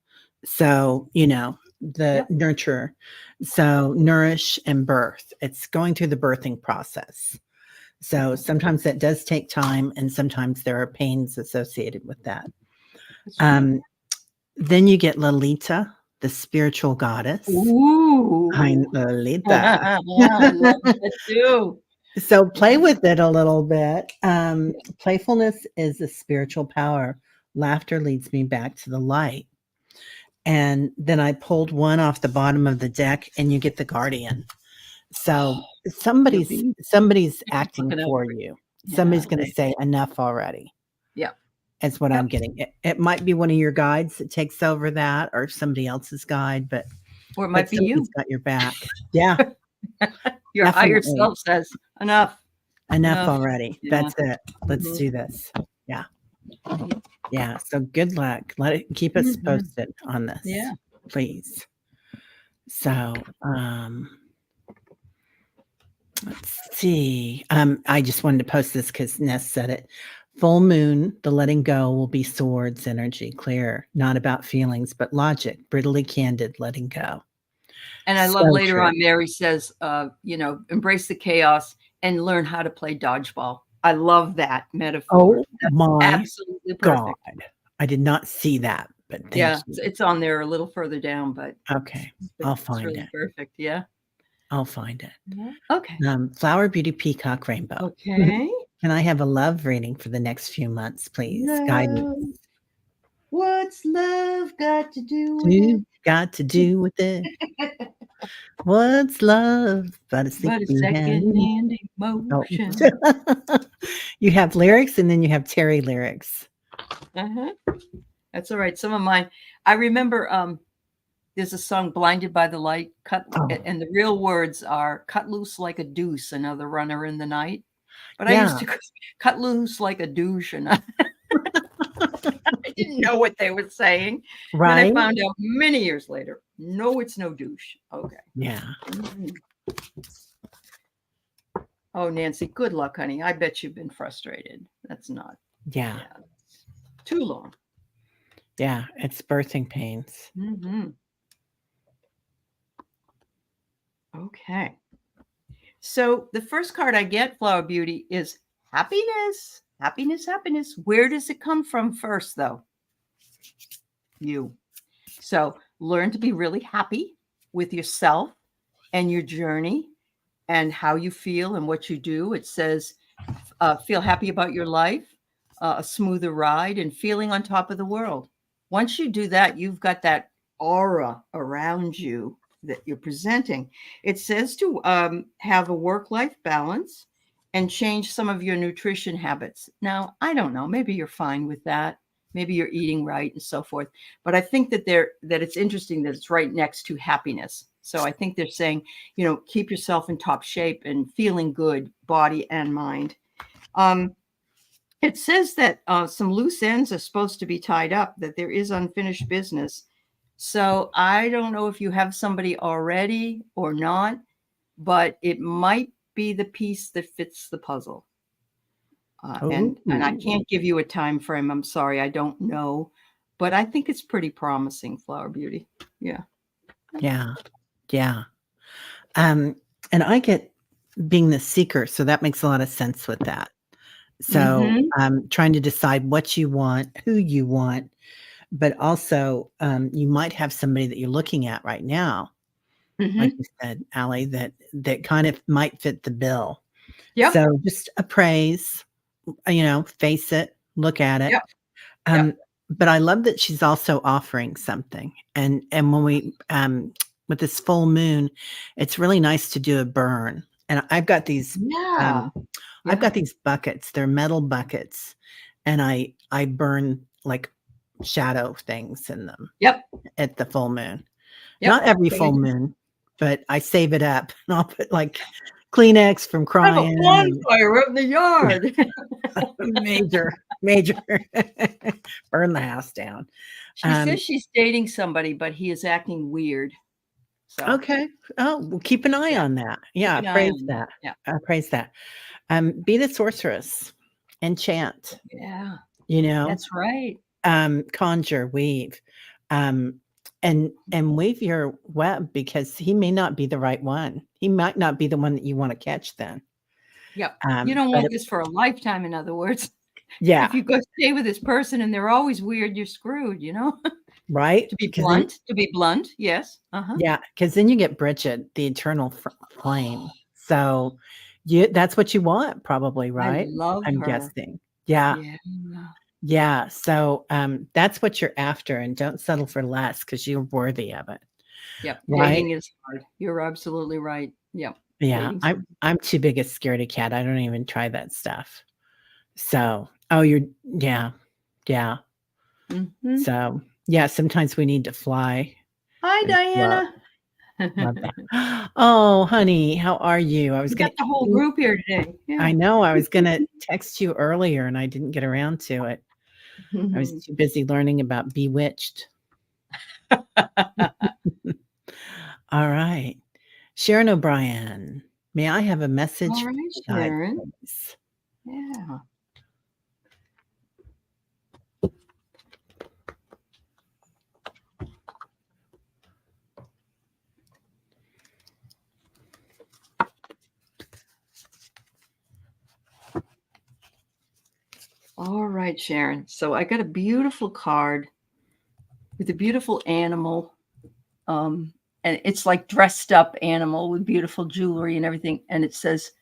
A: So, the nurture. So, nourish and birth. It's going through the birthing process. So, sometimes that does take time, and sometimes there are pains associated with that. Then you get Lolita, the spiritual goddess.
B: Ooh.
A: I'm Lolita.
B: I love that too.
A: So play with it a little bit. Playfulness is a spiritual power. Laughter leads me back to the light. And then I pulled one off the bottom of the deck, and you get the guardian. So somebody's acting for you. Somebody's going to say enough already.
B: Yeah.
A: That's what I'm getting. It might be one of your guides that takes over that, or somebody else's guide,
B: or it might be you.
A: Got your back. Yeah.
B: Your higher self says enough
A: already. Yeah. That's it. Let's do this. Yeah. Yeah. So good luck. Keep us posted on this.
B: Yeah.
A: Please. So let's see. I just wanted to post this because Ness said it. Full moon, the letting go will be swords energy, clear, not about feelings, but logic, brittly candid, letting go.
B: And I love later on, Mary says, embrace the chaos and learn how to play dodgeball. I love that metaphor.
A: Oh, my
B: absolutely perfect.
A: God. I did not see that, but thank you.
B: It's on there a little further down, but
A: okay. I'll find it.
B: Perfect. Yeah.
A: I'll find it.
B: Yeah. Okay.
A: Flower Beauty Peacock Rainbow.
B: Okay.
A: Can I have a love reading for the next few months, please?
B: Love.
A: Guidance.
B: What's love got to do with it?
A: Got to do with it? What's love but a second-hand emotion? Oh. You have lyrics, and then you have Terry lyrics.
B: That's all right. Some of mine. I remember there's a song, Blinded by the Light, and the real words are cut loose like a deuce, another runner in the night. But I used to cut loose like a douche, and I didn't know what they were saying. Right. Then I found out many years later, no, it's no douche. Okay.
A: Yeah.
B: Oh, Nancy, good luck, honey. I bet you've been frustrated. That's not.
A: Yeah.
B: Too long.
A: Yeah, it's birthing pains.
B: Okay. So the first card I get, Flower Beauty, is happiness. Happiness, happiness. Where does it come from first, though? You. So learn to be really happy with yourself and your journey and how you feel and what you do. It says, feel happy about your life, a smoother ride, and feeling on top of the world. Once you do that, you've got that aura around you that you're presenting. It says to have a work-life balance and change some of your nutrition habits. Now, I don't know, maybe you're fine with that. Maybe you're eating right and so forth. But I think that it's interesting that it's right next to happiness. So I think they're saying, keep yourself in top shape and feeling good, body and mind. It says that some loose ends are supposed to be tied up, that there is unfinished business. So I don't know if you have somebody already or not, but it might be the piece that fits the puzzle. And I can't give you a time frame. I'm sorry, I don't know, but I think it's pretty promising, Flower Beauty. Yeah.
A: Yeah. Yeah. And I get being the seeker, so that makes a lot of sense with that. So, trying to decide what you want, who you want, but also, you might have somebody that you're looking at right now, like you said, Aley, that kind of might fit the bill.
B: Yep.
A: So just appraise, face it, look at it.
B: Yep.
A: But I love that she's also offering something. And when we with this full moon, it's really nice to do a burn. And I've got these I've got these buckets. They're metal buckets. And I burn like shadow things in them.
B: Yep.
A: At the full moon.
B: Yep.
A: Not every full moon, but I save it up and I'll put like Kleenex from crying.
B: I have a bonfire out in the yard.
A: Major. Burn the house down.
B: She says she's dating somebody, but he is acting weird. So.
A: Okay. Oh, we'll keep an eye on that. Yeah, praise that.
B: Yeah.
A: Praise that. Be the sorceress. Enchant.
B: Yeah.
A: That's
B: right.
A: Conjure, weave. And weave your web, because he may not be the right one. He might not be the one that you want to catch then.
B: Yep. You don't want this for a lifetime, in other words.
A: Yeah.
B: If you go stay with this person and they're always weird, you're screwed,
A: Right?
B: To be blunt, yes.
A: Yeah, because then you get Bridget, the eternal flame. So that's what you want, probably, right?
B: I love
A: I'm
B: her.
A: guessing. Yeah. So that's what you're after, and don't settle for less, because you're worthy of it.
B: Yep.
A: Right?
B: Dating is hard. You're absolutely right. Yep.
A: Yeah. I'm too big a scaredy cat. I don't even try that stuff. So, yeah. So, yeah, sometimes we need to fly.
B: Hi, Diana.
A: Love that. Oh, honey, how are you? I was
B: got the whole group here today. Yeah.
A: I know. I was going to text you earlier and I didn't get around to it. I was too busy learning about Bewitched. All right. Sharon O'Brien, may I have a message?
B: All right, Sharon. Yeah. All right, Sharon. So I got a beautiful card with a beautiful animal. And it's like dressed up animal with beautiful jewelry and everything. And it says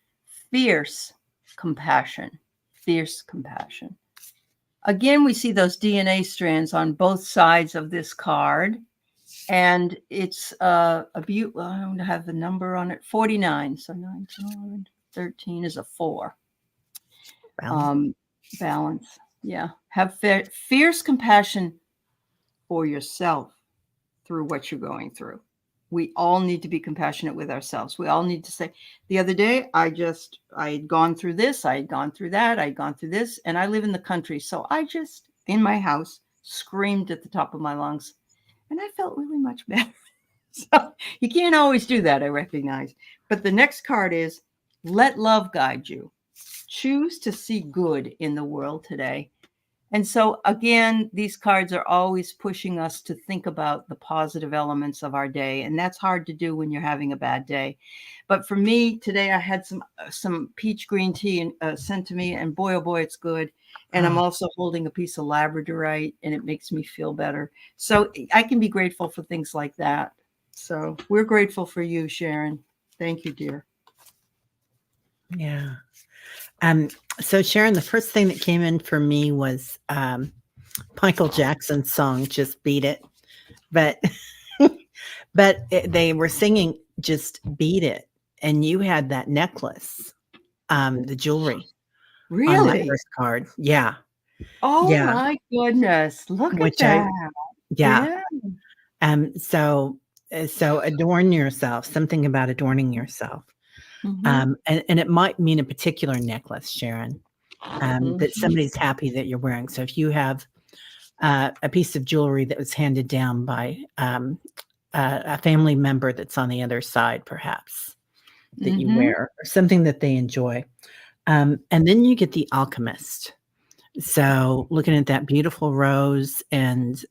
B: fierce compassion. Fierce compassion. Again, we see those DNA strands on both sides of this card. And it's I don't have the number on it. 49. So 9, 10, 11, 13 is a 4. Balance. Yeah. Have fierce compassion for yourself through what you're going through. We all need to be compassionate with ourselves. We all need to say, the other day, I had gone through this, I had gone through that, I had gone through this, and I live in the country. So I just, in my house, screamed at the top of my lungs, and I felt really much better. So you can't always do that, I recognize. But the next card is, let love guide you. Choose to see good in the world today. And so, again, these cards are always pushing us to think about the positive elements of our day. And that's hard to do when you're having a bad day. But for me, today I had some peach green tea sent to me, and boy, oh boy, it's good. And I'm
A: Oh,
B: also holding a piece of labradorite, and it makes me feel better. So I can be grateful for things like that. So we're grateful for you, Sharon. Thank you, dear.
A: yeah. So Sharon, the first thing that came in for me was Michael Jackson's song "Just Beat It," but they were singing "Just Beat It," and you had that necklace, the jewelry on that
B: Really?
A: first card. Yeah,
B: Oh
A: yeah,
B: my goodness. Look at
A: which I
B: that.
A: yeah.
B: Yeah.
A: So adorn yourself. Something about adorning yourself,
B: Mhm.
A: and it might mean a particular necklace, Sharon, that
B: Mhm.
A: somebody's happy that you're wearing. So if you have a piece of jewelry that was handed down by a family member that's on the other side, perhaps that you
B: Mhm.
A: wear, or something that they enjoy. And then you get the alchemist. So looking at that beautiful rose and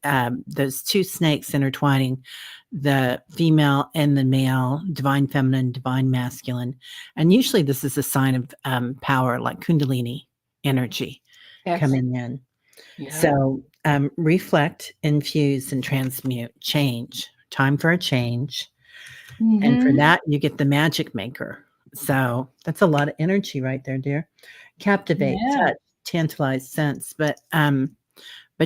A: those two snakes intertwining, the female and the male, divine feminine, divine masculine. And usually this is a sign of power, like Kundalini energy
B: Yes.
A: coming in.
B: Yeah.
A: So reflect, infuse, and transmute, change. Time for a change. And for
B: Mhm.
A: that, you get the magic maker. So that's a lot of energy right there, dear. Captivate,
B: Yeah.
A: touch, tantalize, sense. But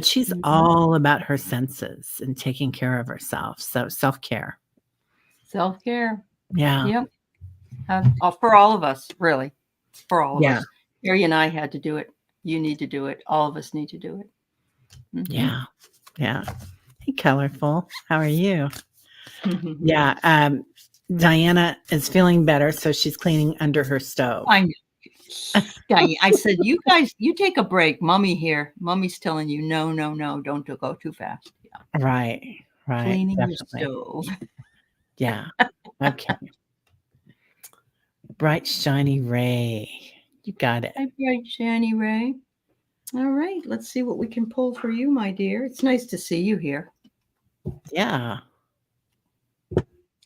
A: she's
B: Mhm.
A: all about her senses and taking care of herself. So self-care.
B: Self-care.
A: Yeah.
B: Yep. For all of us, really. For all of
A: Yeah.
B: us. Mary and I had to do it. You need to do it. All of us need to do it. Mhm.
A: Yeah. Yeah. Hey, colorful. How are you? Yeah. Diana is feeling better, so she's cleaning under her stove.
B: I know. I said, you guys, you take a break. Mommy here. Mommy's telling you, no, no, no, don't go too fast. Yeah.
A: Right. Right.
B: Cleaning your
A: Definitely.
B: stove.
A: Yeah. Okay. Bright, shiny ray. You got it.
B: Hi, bright, shiny Ray. All right, let's see what we can pull for you, my dear. It's nice to see you here.
A: Yeah.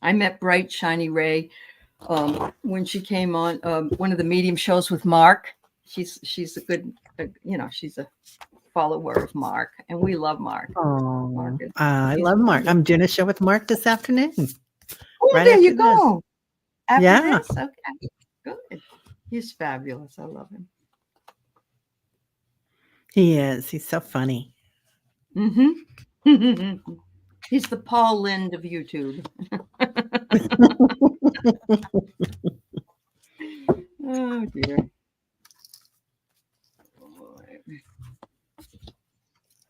B: I met Bright Shiny Ray when she came on one of the medium shows with Mark. She's a good, she's a follower of Mark, and we love Mark. Mark
A: Oh,
B: is
A: I
B: he's
A: love Mark.
B: wonderful.
A: I'm doing a show with Mark this afternoon,
B: Oh,
A: right
B: there you
A: after this.
B: go. After
A: Yeah,
B: this, okay, good. He's fabulous. I love him.
A: he is. He's so funny.
B: Mm-hmm. He's the Paul Lind of YouTube. Oh dear.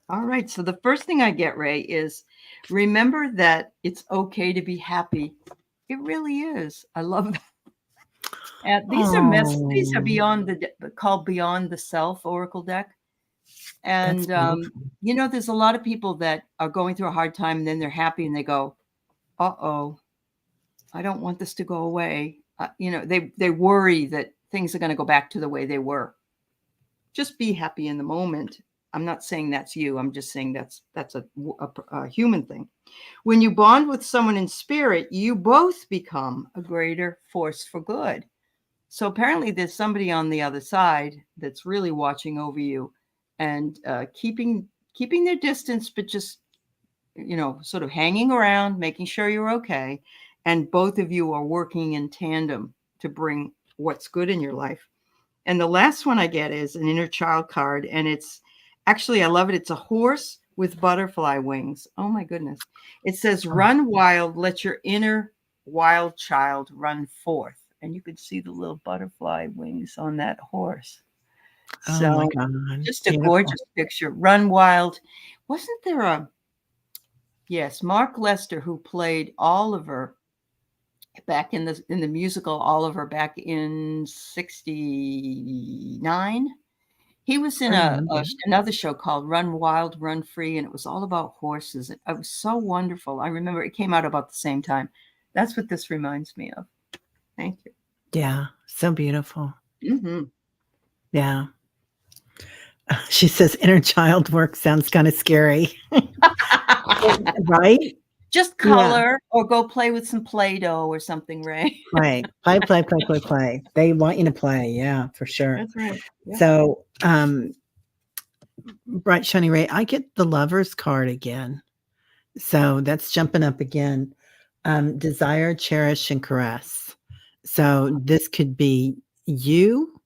B: All right. So the first thing I get, Ray, is remember that it's okay to be happy. It really is. I love that. And these are
A: Oh,
B: beyond called Beyond the Self Oracle deck.
A: that's
B: And
A: beautiful.
B: there's a lot of people that are going through a hard time, and then they're happy, and they go, "Uh-oh, I don't want this to go away." They worry that things are going to go back to the way they were. Just be happy in the moment. I'm not saying that's you. I'm just saying that's a human thing. When you bond with someone in spirit, you both become a greater force for good. So apparently, there's somebody on the other side that's really watching over you and keeping their distance, but just sort of hanging around, making sure you're okay. And both of you are working in tandem to bring what's good in your life. And the last one I get is an inner child card. And it's actually, I love it. It's a horse with butterfly wings. Oh my goodness. It says,
A: Oh,
B: run wild, let your inner wild child run forth. And you could see the little butterfly wings on that horse.
A: oh my
B: So
A: God.
B: just a
A: Beautiful.
B: gorgeous picture. Run wild. Wasn't there yes, Mark Lester, who played Oliver back in the musical Oliver back in 69? He was
A: I
B: in
A: remember.
B: another show called Run Wild, Run Free, and it was all about horses. It was so wonderful. I remember it came out about the same time. That's what this reminds me of. Thank you.
A: Yeah, so beautiful.
B: Mhm.
A: Yeah. She says inner child work sounds kind of scary. Right?
B: Just
A: Yeah.
B: color or go play with some Play-Doh or something, Ray.
A: Play, play, play, play, play, play. They want you to play. Yeah, for sure.
B: That's right. Yeah.
A: So, Bright Shiny Ray, I get the Lover's card again. So that's jumping up again. Desire, cherish, and caress. So this could be you,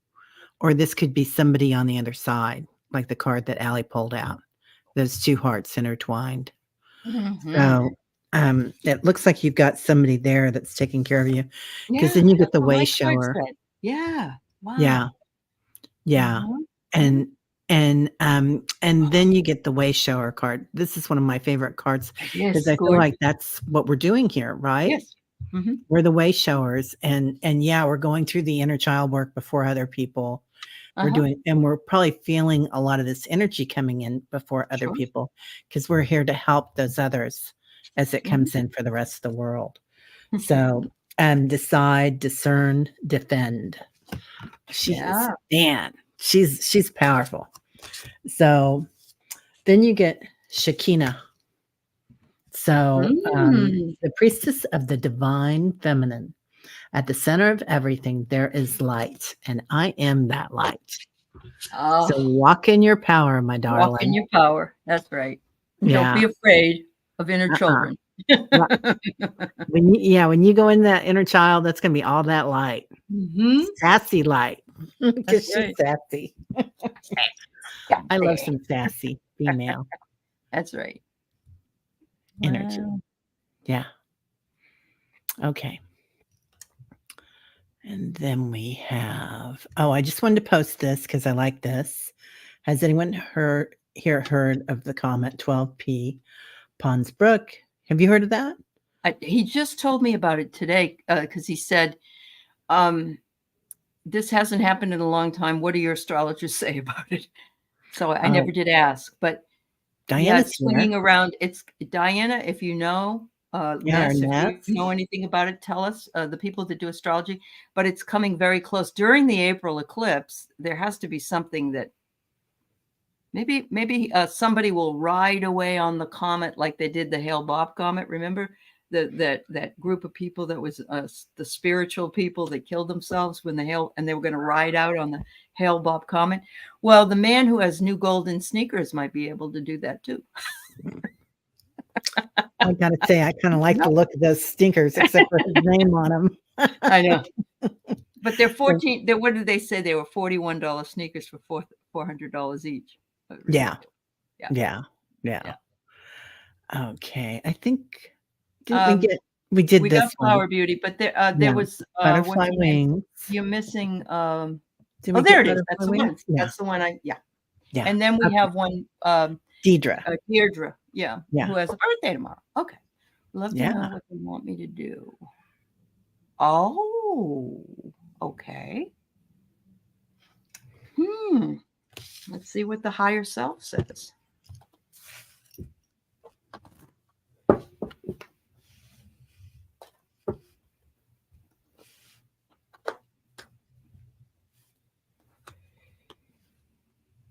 A: or this could be somebody on the other side, like the card that Aley pulled out. Those two hearts intertwined.
B: Mhm.
A: So it looks like you've got somebody there that's taking care of you, because
B: Yeah,
A: then you get
B: that's
A: the
B: what
A: way
B: my card
A: shower.
B: said. Yeah.
A: Yeah.
B: Wow.
A: Yeah.
B: Mhm. Mhm.
A: And and then you get the way shower card. This is one of my favorite cards
B: It
A: because
B: is
A: I feel
B: gorgeous.
A: like that's what we're doing here, right?
B: Yes. Mhm.
A: We're the way showers, and yeah, we're going through the inner child work before other people.
B: Uh-huh.
A: And we're probably feeling a lot of this energy coming in before other
B: Sure.
A: people because we're here to help those others as it
B: Mhm.
A: comes in for the rest of the world. So, decide, discern, defend.
B: Yeah.
A: She's powerful. So then you get Shekinah. So,
B: Mm.
A: the priestess of the divine feminine. At the center of everything, there is light, and I am that light. So
B: Oh,
A: walk in your power, my
B: walk in
A: darling.
B: your power. That's right. Don't
A: Yeah.
B: be afraid of inner
A: Uh-uh.
B: children.
A: Ri when you go in that inner child, that's gonna be all that light.
B: Mhm.
A: Sassy light,
B: That's
A: because she's
B: right.
A: sassy. I love some sassy female
B: That's right.
A: energy.
B: Wow.
A: Yeah. Okay. And then we have I just wanted to post this because I like this. Has anyone heard of the comet 12P Ponds Brook? Have you heard of that?
B: He just told me about it today because he said, um, this hasn't happened in a long time. What do your astrologers say about it? So I never
A: Oh,
B: did ask, but yeah,
A: Diana's
B: it's
A: here.
B: swinging around. It's Diana, if you know,
A: Yeah, our
B: Ness, if you
A: Nets.
B: know anything about it, tell us, the people that do astrology. But it's coming very close. During the April eclipse, there has to be something that maybe somebody will ride away on the comet like they did the Hale-Bopp comet. Remember that group of people that was the spiritual people that killed themselves when they were going to ride out on the Hale-Bopp comet. Well, the man who has new golden sneakers might be able to do that too.
A: I gotta say, I kinda like the look of those stinkers, except for his name on them.
B: I know. But they're
A: So
B: 14. What did they say? They were $41 sneakers for $400 each.
A: yeah,
B: Ridiculous. Yeah.
A: yeah, yeah.
B: Yeah.
A: Okay, I think didn't
B: Um,
A: we did
B: we got
A: this one.
B: Flower Beauty, but there
A: Yeah.
B: was what's
A: Butterfly
B: her name?
A: wings.
B: You're missing.
A: Did
B: Oh,
A: we
B: there
A: get
B: it is.
A: butterfly
B: That's the
A: wings?
B: one.
A: Yeah,
B: That's the one. Yeah.
A: yeah.
B: And then we
A: Okay.
B: have one.
A: Deidre.
B: Deirdre. Yeah,
A: Yeah,
B: who has a birthday tomorrow. Okay. Love to know
A: yeah.
B: what they want me to do. Oh, okay. Hmm. Let's see what the higher self says.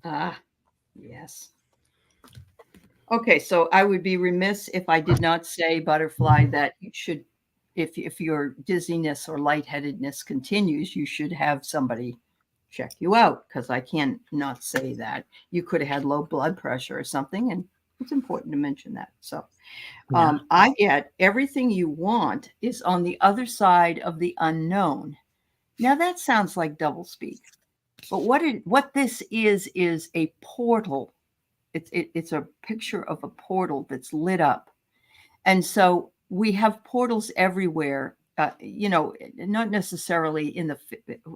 B: Ah, yes. Okay, so I would be remiss if I did not say, Butterfly, that you should, if your dizziness or lightheadedness continues, you should have somebody check you out, because I can't not say that. You could have had low blood pressure or something, and it's important to mention that. So
A: Yeah.
B: I get everything you want is on the other side of the unknown. Now that sounds like doublespeak, but what this is a portal. It's a picture of a portal that's lit up, and so we have portals everywhere. Not necessarily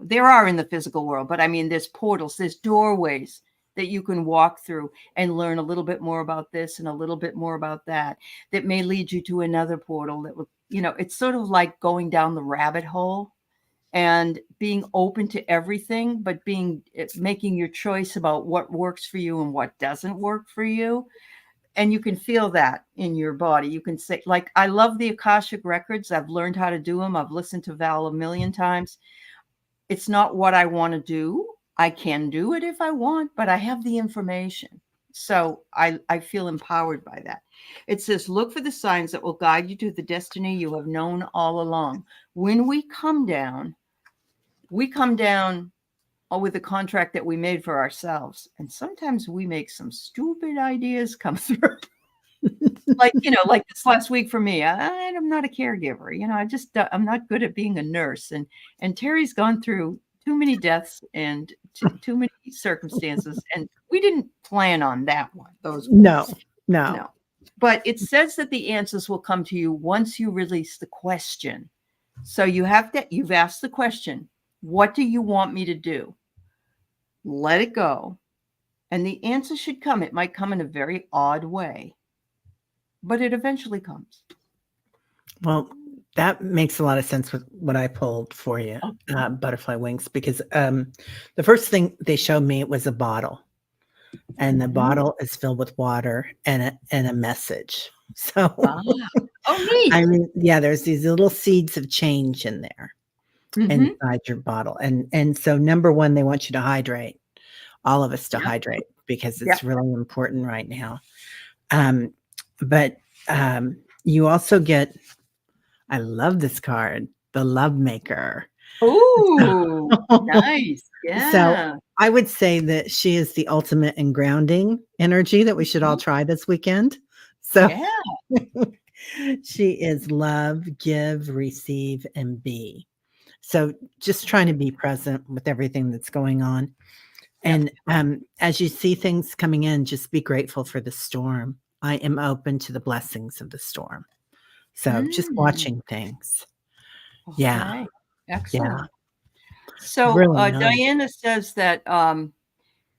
B: there are in the physical world, but I mean, there's portals, there's doorways that you can walk through and learn a little bit more about this and a little bit more about that may lead you to another portal that will, it's sort of like going down the rabbit hole and being open to everything, but making your choice about what works for you and what doesn't work for you. And you can feel that in your body. You can say, like, I love the Akashic records. I've learned how to do them. I've listened to Val a million times. It's not what I want to do, I can do it if I want, but I have the information. So I feel empowered by that. It says, look for the signs that will guide you to the destiny you have known all along. When we come down with the contract that we made for ourselves. And sometimes we make some stupid ideas come through. Like, like this last week for me, I'm not a caregiver. I'm not good at being a nurse. And Terry's gone through too many deaths and too many circumstances. And we didn't plan on that one.
A: No.
B: But it says that the answers will come to you once you release the question. So you've asked the question, what do you want me to do? Let it go. And the answer should come. It might come in a very odd way, but it eventually comes.
A: Well, that makes a lot of sense with what I pulled for you, butterfly wings, because the first thing they showed me was a bottle, and the bottle is filled with water and a message. So,
B: neat.
A: I mean, yeah, there's these little seeds of change in there inside your bottle, and so number one, they want you to hydrate, all of us to hydrate, because it's really important right now. But you also get, I love this card, the love maker.
B: Oh, nice. Yeah.
A: So I would say that she is the ultimate in grounding energy that we should all try this weekend. So she is love, give, receive, and be. So just trying to be present with everything that's going on. And as you see things coming in, just be grateful for the storm. I am open to the blessings of the storm. So just watching things.
B: Okay.
A: Yeah.
B: Excellent.
A: Yeah.
B: So
A: Really nice.
B: Diana says that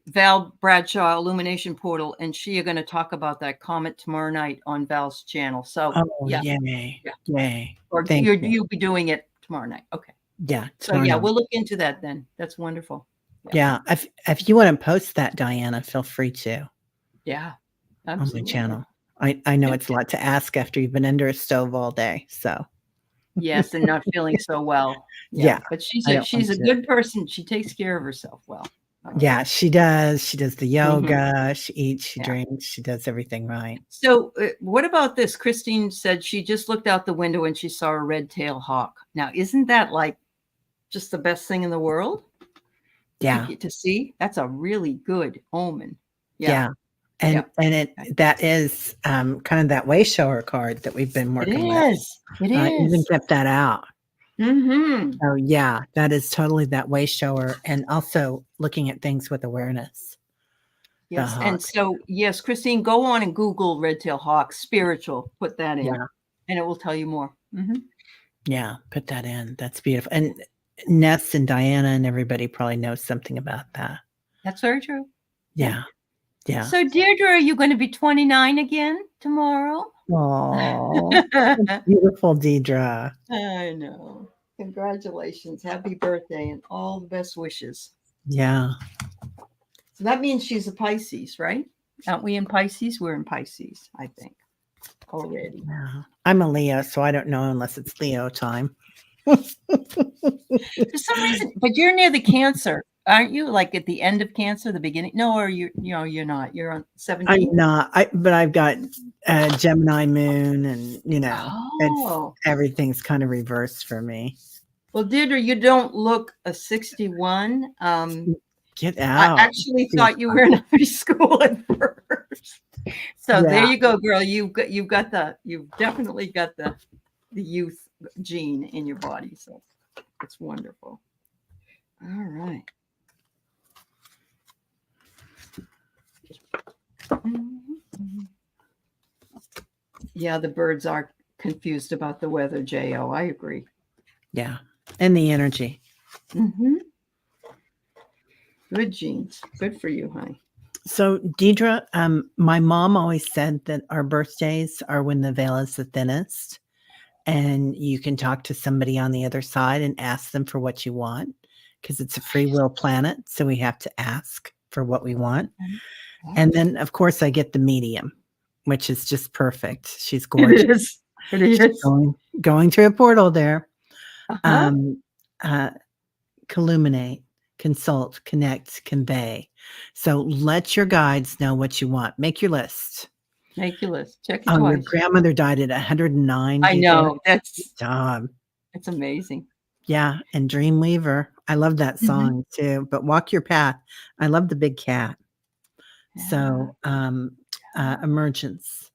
B: Val Bradshaw Illumination Portal and she are going to talk about that comment tomorrow night on Val's channel. So
A: yay.
B: Or you'll be doing it tomorrow night. Okay.
A: Yeah.
B: So we'll look into that then. That's wonderful.
A: Yeah. If you want to post that, Diana, feel free to.
B: Yeah.
A: Absolutely. On my channel. I know it's a lot to ask after you've been under a stove all day. So
B: yes, and not feeling so well.
A: Yeah.
B: But she's a good person. She takes care of herself well.
A: Yeah, she does. She does the yoga. She eats, she drinks, she does everything right.
B: So what about this? Christine said she just looked out the window and she saw a red-tailed hawk. Now, isn't that like just the best thing in the world?
A: Yeah.
B: To see? That's a really good omen.
A: Yeah. And that is kind of that way shower card that we've been working with.
B: It is.
A: Even kept that out. So yeah, that is totally that way shower, and also looking at things with awareness.
B: Yes, and so yes, Christine, go on and Google red-tailed hawk spiritual. Put that in, and it will tell you more.
A: Yeah, put that in. That's beautiful. And Ness and Diana and everybody probably knows something about that.
B: That's very true.
A: Yeah. Yeah.
B: So Deirdre, are you going to be 29 again tomorrow?
A: Oh, beautiful, Deidre.
B: I know. Congratulations. Happy birthday and all the best wishes.
A: Yeah.
B: So that means she's a Pisces, right? Aren't we in Pisces? We're in Pisces, I think, already.
A: Yeah. I'm a Leo, so I don't know unless it's Leo time.
B: For some reason, but you're near the Cancer. Aren't you, like at the end of Cancer, the beginning? No, or you're not. You're on 17.
A: I'm not. But I've got Gemini moon, and everything's kind of reversed for me.
B: Well, Deirdre, you don't look a 61.
A: Get out!
B: I actually thought you were in high school at first. So there you go, girl. You've definitely got the youth gene in your body. So it's wonderful. All right. Yeah, the birds are confused about the weather, J.O. I agree.
A: Yeah, and the energy.
B: Good genes. Good for you, honey.
A: So, Deidre, my mom always said that our birthdays are when the veil is the thinnest, and you can talk to somebody on the other side and ask them for what you want, because it's a free will planet, so we have to ask for what we want. And then, of course, I get the medium, which is just perfect. She's gorgeous.
B: It is.
A: She's going through a portal there. Illuminate. consult, connect, convey. So let your guides know what you want. Make your list.
B: Make your list. Check it
A: Oh, your
B: twice.
A: grandmother died at 109,
B: I
A: Deidre.
B: know.
A: Tom.
B: It's amazing.
A: Yeah, and Dreamweaver. I love that
B: Mhm.
A: song too. But Walk Your Path. I love the big cat.
B: Yeah.
A: So, emergence.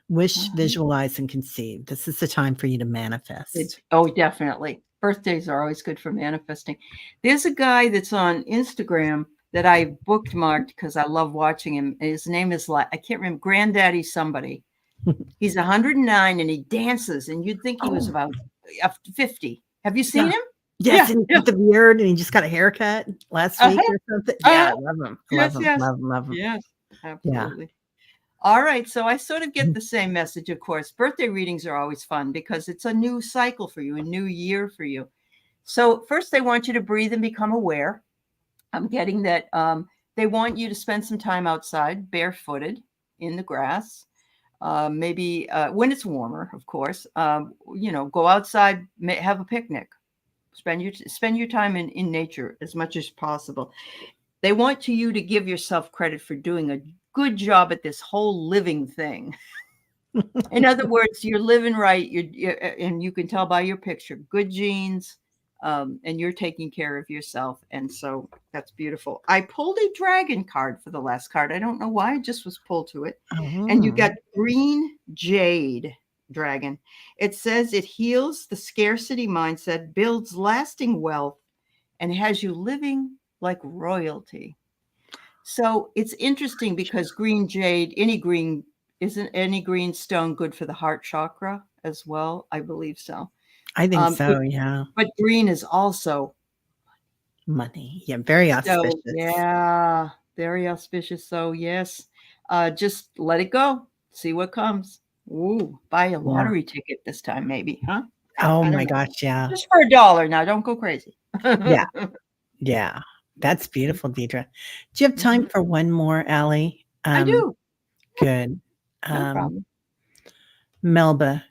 A: Wish,
B: Uh-huh.
A: visualize, and conceive. This is the time for you to manifest.
B: Definitely. Birthdays are always good for manifesting. There's a guy that's on Instagram that I bookmarked because I love watching him. His name is, I can't remember, Granddaddy somebody. He's 109 and he dances, and you'd think he was
A: Oh,
B: about 50. Have you seen
A: yeah.
B: him?
A: Yes,
B: Yeah,
A: and
B: yeah.
A: with the beard, and he just got a haircut last week
B: Uh-huh,
A: or something. Yeah,
B: uh-huh.
A: I love him. I love
B: Yes,
A: him.
B: yes,
A: Love him. Love him.
B: yes,
A: Yeah.
B: absolutely. All right, so I sort of get the same message, of course. Birthday readings are always fun because it's a new cycle for you, a new year for you. So first, they want you to breathe and become aware. I'm getting that they want you to spend some time outside, barefooted in the grass. Maybe when it's warmer, of course. Go outside, have a picnic. Spend your time in nature as much as possible. They want you to give yourself credit for doing a good job at this whole living thing. In other words, you're living right. And you can tell by your picture, good genes, and you're taking care of yourself. And so that's beautiful. I pulled a dragon card for the last card. I don't know why. I just was pulled to it. And you got green jade dragon. It says it heals the scarcity mindset, builds lasting wealth, and has you living like royalty. So it's interesting because green jade, isn't any green stone good for the heart chakra as well? I believe so.
A: I think
B: But,
A: so. Yeah.
B: but green is also
A: Money. Yeah. Very
B: so,
A: auspicious.
B: yeah, very auspicious. So yes, just let it go. See what comes. Ooh, buy a
A: Yeah.
B: lottery ticket this time, maybe, huh?
A: Oh
B: I
A: my
B: don't know.
A: gosh. Yeah.
B: Just for $1 now. Don't go crazy.
A: Yeah. Yeah. That's beautiful, Deidre. Do you have time
B: Mhm.
A: for one more, Aley?
B: I do.
A: Good.
B: No
A: Um,
B: problem.
A: Melba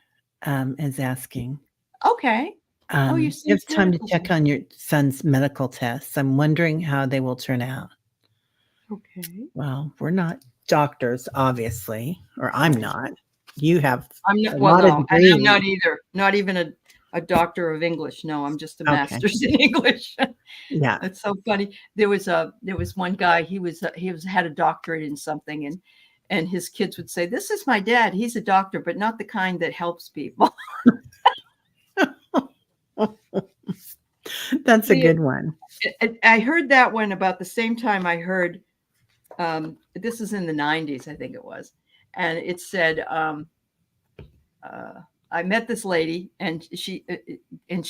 A: is asking,
B: Okay. Oh, your
A: you have
B: son's
A: time to
B: medical
A: check
B: stuff.
A: on your son's medical tests. I'm wondering how they will turn out.
B: Okay.
A: Well, we're not doctors, obviously, or I'm
B: Right.
A: not. You have
B: I'm
A: a
B: not, well,
A: lot of
B: no, and I'm
A: degrees.
B: not either. Not even a doctor of English. No, I'm just a
A: Okay.
B: master's in English.
A: Yeah.
B: It's so funny. There was one guy, he had a doctorate in something, and his kids would say, "This is my dad. He's a doctor, but not the kind that helps people."
A: That's a
B: The
A: good one.
B: I heard that one about the same time I heard this is in the 90s, I think it was. And it said I met this lady, and she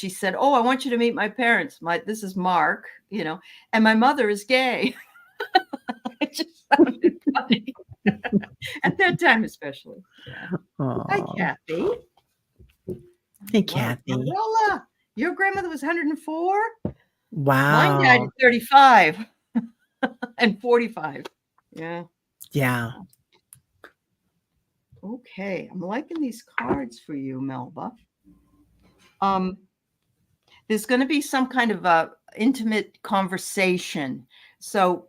B: said, "Oh, I want you to meet my parents. This is Mark, and my mother is gay." It just sounded funny at that time, especially. Yeah. Hi,
A: Oh,
B: Kathy.
A: hey,
B: Wow,
A: Kathy.
B: Marilla, your grandmother was 104. Mine died
A: Wow.
B: at 35 and 45. Yeah.
A: Yeah.
B: Okay, I'm liking these cards for you, Melba. Um, there's going to be some kind of a intimate conversation. So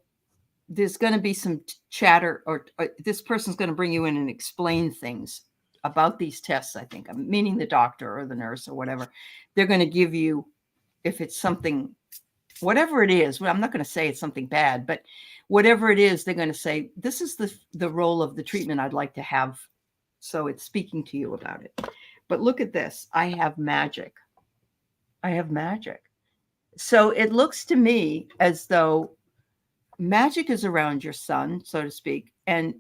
B: there's going to be some chatter, or this person's going to bring you in and explain things about these tests. I think, meaning the doctor or the nurse or whatever. They're going to give you, if it's something, whatever it is. Well, I'm not going to say it's something bad, but whatever it is, they're going to say, this is the role of the treatment I'd like to have. So it's speaking to you about it. But look at this. I have magic. So it looks to me as though magic is around your son, so to speak. And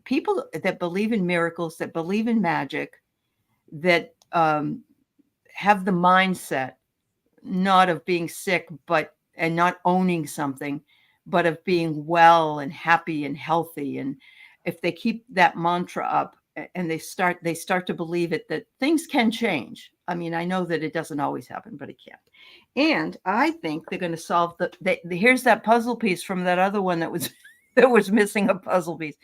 B: people that believe in miracles, that believe in magic, that have the mindset not of being sick, and not owning something, but of being well and happy and healthy. And if they keep that mantra up and they start to believe it, that things can change. I mean, I know that it doesn't always happen, but it can. And I think they're going to solve here's that puzzle piece from that other one that was that was missing a puzzle piece.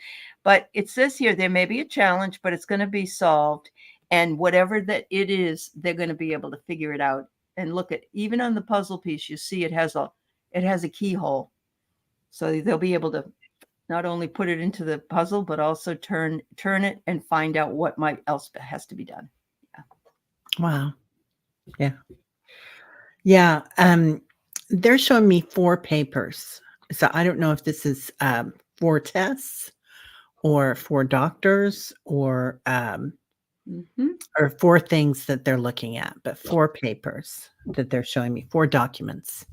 B: But it says here there may be a challenge, but it's going to be solved. And whatever that it is, they're going to be able to figure it out. And look at, even on the puzzle piece, you see it has it has a keyhole, so they'll be able to not only put it into the puzzle, but also turn it and find out what else has to be done.
A: Wow. Yeah. Yeah. They're showing me 4 papers. So I don't know if this is 4 tests or 4 doctors or 4 things that they're looking at, but 4 papers that they're showing me, 4 documents.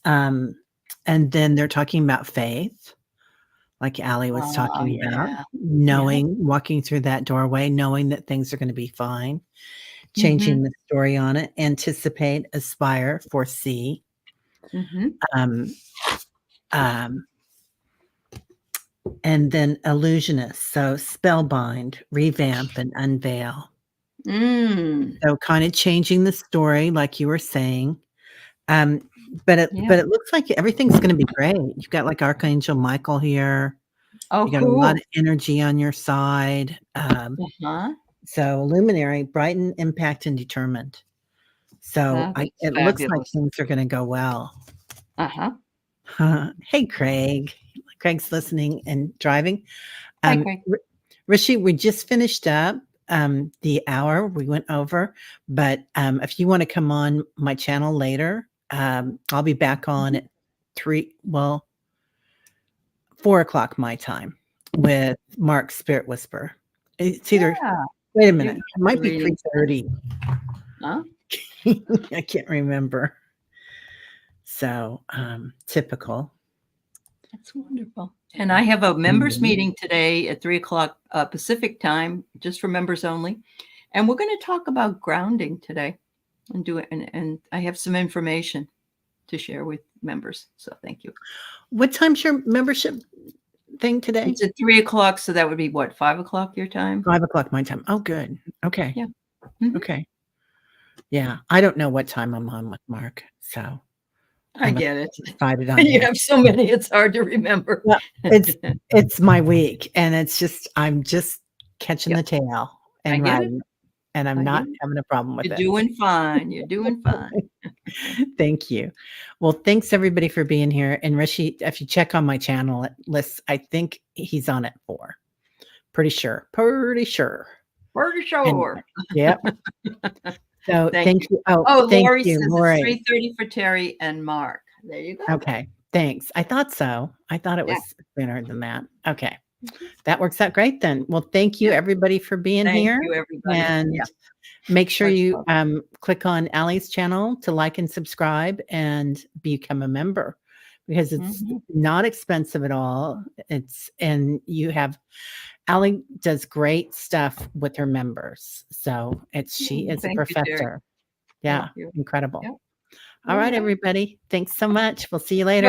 A: And then they're talking about faith, like Aley was talking about, knowing, walking through that doorway, knowing that things are going to be fine, changing the story on it, anticipate, aspire, foresee. And then illusionist, so spellbind, revamp, and unveil. So kind of changing the story, like you were saying. But it looks like everything's going to be great. You've got like Archangel Michael here.
B: Oh,
A: you got a lot of energy on your side. So luminary, brightened, impact, and determined. So it looks like things are going to go well. Hey, Craig. Craig's listening and driving.
B: Hi, Craig.
A: Rishi, we just finished up the hour. We went over, but if you want to come on my channel later, I'll be back on at 4 o'clock my time with Mark Spirit Whisper. It's either, wait a minute, it might be 3:30.
B: Huh?
A: I can't remember. So typical.
B: That's wonderful. And I have a members meeting today at 3:00 Pacific time, just for members only. And we're going to talk about grounding today and do it. And I have some information to share with members. So thank you.
A: What time's your membership thing today?
B: It's at 3:00. So that would be what, 5:00 your time?
A: 5:00 my time. Oh, good. Okay.
B: Yeah.
A: Okay. Yeah. I don't know what time I'm on with Mark. So
B: I get it.
A: You
B: have so many, it's hard to remember.
A: Well, it's my week, and it's just I'm just catching the tail and riding, and I'm not having a problem with it.
B: You're doing fine. You're doing fine.
A: Thank you. Well, thanks everybody for being here. And Rishi, if you check on my channel, it lists, I think he's on at 4. Pretty sure.
B: Anyway,
A: yep. So thank you.
B: Lori
A: you,
B: says
A: Lori.
B: It's 3:30 for Terry and Mark. There you go.
A: Okay. Thanks. I thought so. I thought it was sooner than that. Okay. That works out great then. Well, thank you everybody for being here.
B: Thank you, everybody.
A: And make sure you click on Aley's channel to like and subscribe and become a member, because it's not expensive at all. And you have Aley does great stuff with her members. So she is a professor. Incredible. All right, everybody. Thanks so much. We'll see you later.